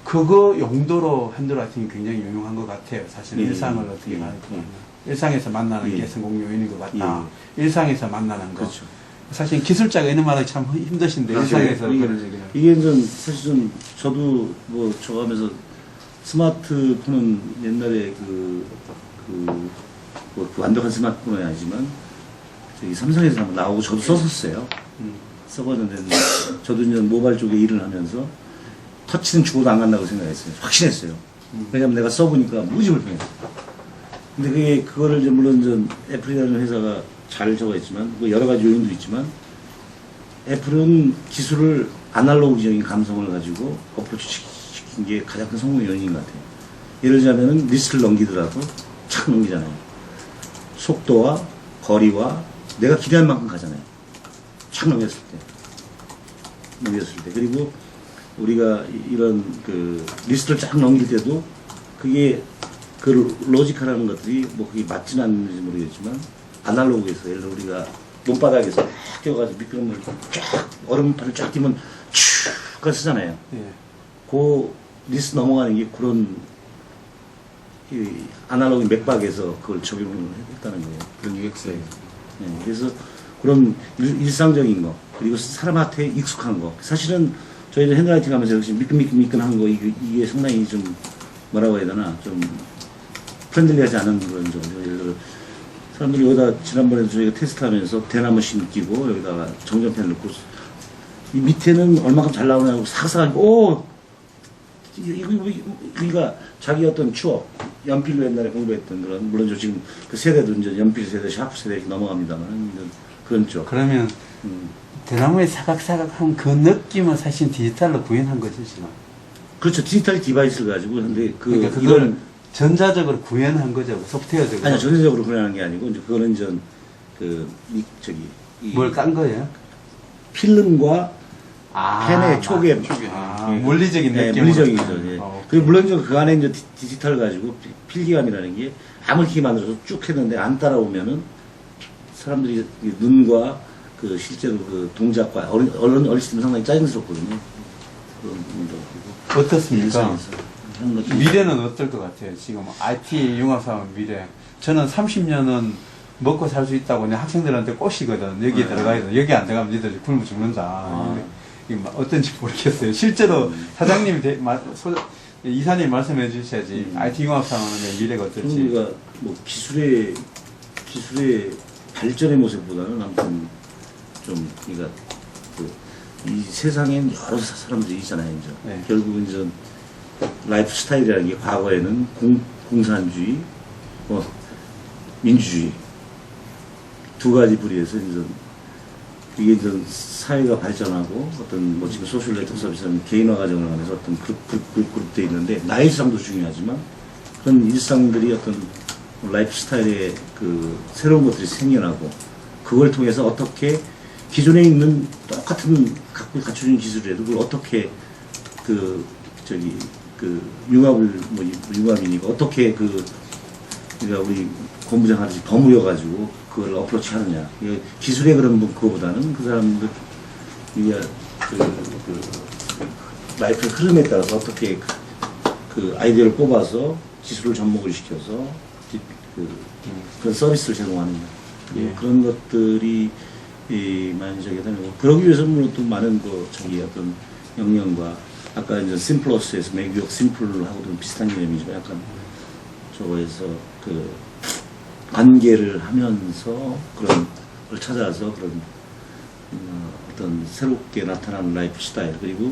그거 용도로 핸드라이팅이 굉장히 유용한 것 같아요. 사실
예,
일상을
예,
어떻게
예,
가니까
예.
일상에서 만나는
예.
게 성공 요인인 것 같다. 일상에서 만나는 거.
그렇죠.
사실 기술자가 이런 말하기 참 힘드신데 일상에서 그런 얘기를.
이게 좀 사실 좀 저도 뭐 저거 하면서 스마트폰은 옛날에 뭐 완벽한 스마트폰은 아니지만 저기 삼성에서 한번 나오고 저도 썼었어요. 써봤는데 저도 이제 모바일 쪽에 일을 하면서 터치는 죽어도 안 간다고 생각했어요. 확신했어요. 왜냐면 내가 써보니까 무지 불편했어요. 근데 그거를 이제 물론 이제 애플이라는 회사가 잘 적어있지만 뭐 여러 가지 요인도 있지만 애플은 기술을 아날로그적인 감성을 가지고 어프로치 시킨 게 가장 큰 성공의 요인인 것 같아요. 예를 들자면은 리스트를 넘기더라도 착 넘기잖아요. 속도와 거리와 내가 기대한 만큼 가잖아요. 착 넘겼을 때. 그리고 우리가 이런 그 리스트를 쫙 넘길 때도 그게 그 로지컬한 것들이 뭐 그게 맞지는 않는지 모르겠지만 아날로그에서 예를 들어 우리가 몸바닥에서 쫙 뛰어가지고 미끄럼을 쫙 얼음판을 쫙 뛰면 쭉 쓰잖아요.
예.
그 리스트 넘어가는 게 그런 이 아날로그 맥박에서 그걸 적용을 했다는 거예요.
그런 UX에.
네, 그래서 그런 일상적인 거 그리고 사람한테 익숙한 거 사실은 저희들 핸드라이팅 하면서 역시 미끈미끈한 거 이게 상당히 좀 뭐라고 해야 되나 좀 프렌들리하지 않은 그런 점 예를 들어 사람들이 여기다 지난번에 저희가 테스트하면서 대나무 심기고 여기다가 정전팬 넣고 이 밑에는 얼마큼 잘 나오냐고 사각사각 오 그러니까 자기 어떤 추억, 연필로 옛날에 공부했던 그런, 물론 저 지금 그 세대도 이제 연필 세대, 샤프 세대 이렇게 넘어갑니다만, 그런 쪽.
그러면 대나무의 사각사각한 그 느낌은 사실 디지털로 구현한 거지 지금.
그렇죠. 디지털 디바이스를 가지고, 근데
그러니까 그걸 전자적으로 구현한 거죠. 소프트웨어적으로.
아니요, 전체적으로 구현하는 게 아니고, 이제 그거는 이제
뭘 깐 거예요?
필름과 펜의 촉에
물리적인
네,
느낌.
물리적이죠. 예. 그리고 물론 이제 그 안에 이제 디지털 가지고 필기감이라는 게 아무리 크게 만들어서 쭉 했는데 안 따라오면은 사람들이 눈과 그 실제로 그 동작과 어렸을 때 상당히 짜증스럽거든요. 그런 부분도 그리고
어떻습니까?
그런 것들이
미래는 어떨 것 같아요? 지금 IT 융합사업 미래. 저는 30년은 먹고 살 수 있다고 그냥 학생들한테 꼬시거든. 여기에 들어가야 돼. 여기 안 들어가면 니들 굶어 죽는다. 이게 어떤지 모르겠어요. 실제로 사장님이 이사님 말씀해 주셔야지. IT 융합사업의 미래가 어떨지.
그러니까 뭐 기술의 발전의 모습보다는 아무튼 좀 그러니까 이 세상엔 여러 사람들이 있잖아요. 이제
네.
결국은 이제 라이프 스타일이라는 게 과거에는 공산주의, 민주주의 두 가지 부류에서 이제 이게 이제 사회가 발전하고 어떤 뭐 지금 소셜 네트워크 서비스는 개인화 과정을 하면서 어떤 그룹돼 있는데 나의 일상도 중요하지만 그런 일상들이 어떤 라이프 스타일의 그 새로운 것들이 생겨나고 그걸 통해서 어떻게 기존에 있는 똑같은 갖춰진 기술이라도 그걸 어떻게 융합이니까 어떻게 그러니까 우리 본부장 하듯이 버무려 가지고 그걸 어프로치 하느냐. 기술의 그런 그거보다는 그 사람들 이게 라이프의 흐름에 따라서 어떻게 그 아이디어를 뽑아서 기술을 접목을 시켜서 그런 서비스를 제공하느냐.
예.
그런 것들이 많이 저기 되고 그러기 위해서는 물론 또 많은 어떤 역량과 아까 이제 심플러스에서 매기역 심플하고도 비슷한 개념이지만 약간 저거에서 관계를 하면서 그런 걸 찾아서 그런 어떤 새롭게 나타나는 라이프 스타일 그리고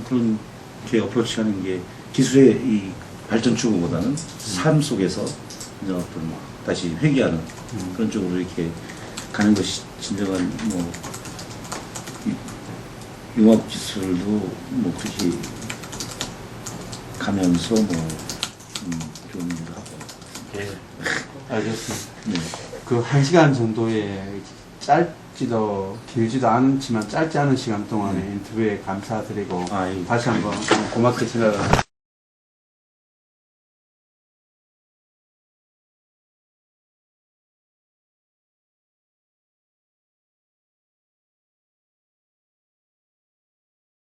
그렇게 어프로치하는 게 기술의 이 발전 추구보다는 삶 속에서 이제 어떤 다시 회귀하는 그런 쪽으로 이렇게 가는 것이 진정한 융합 기술도 그렇게 가면서 좋은 일을 하고.
예. 알겠습니다.
네.
그 1시간 정도의 짧지도 길지도 않지만 짧지 않은 시간 동안에 인터뷰에 감사드리고
아, 예.
다시 한번 고맙게 생각합니다.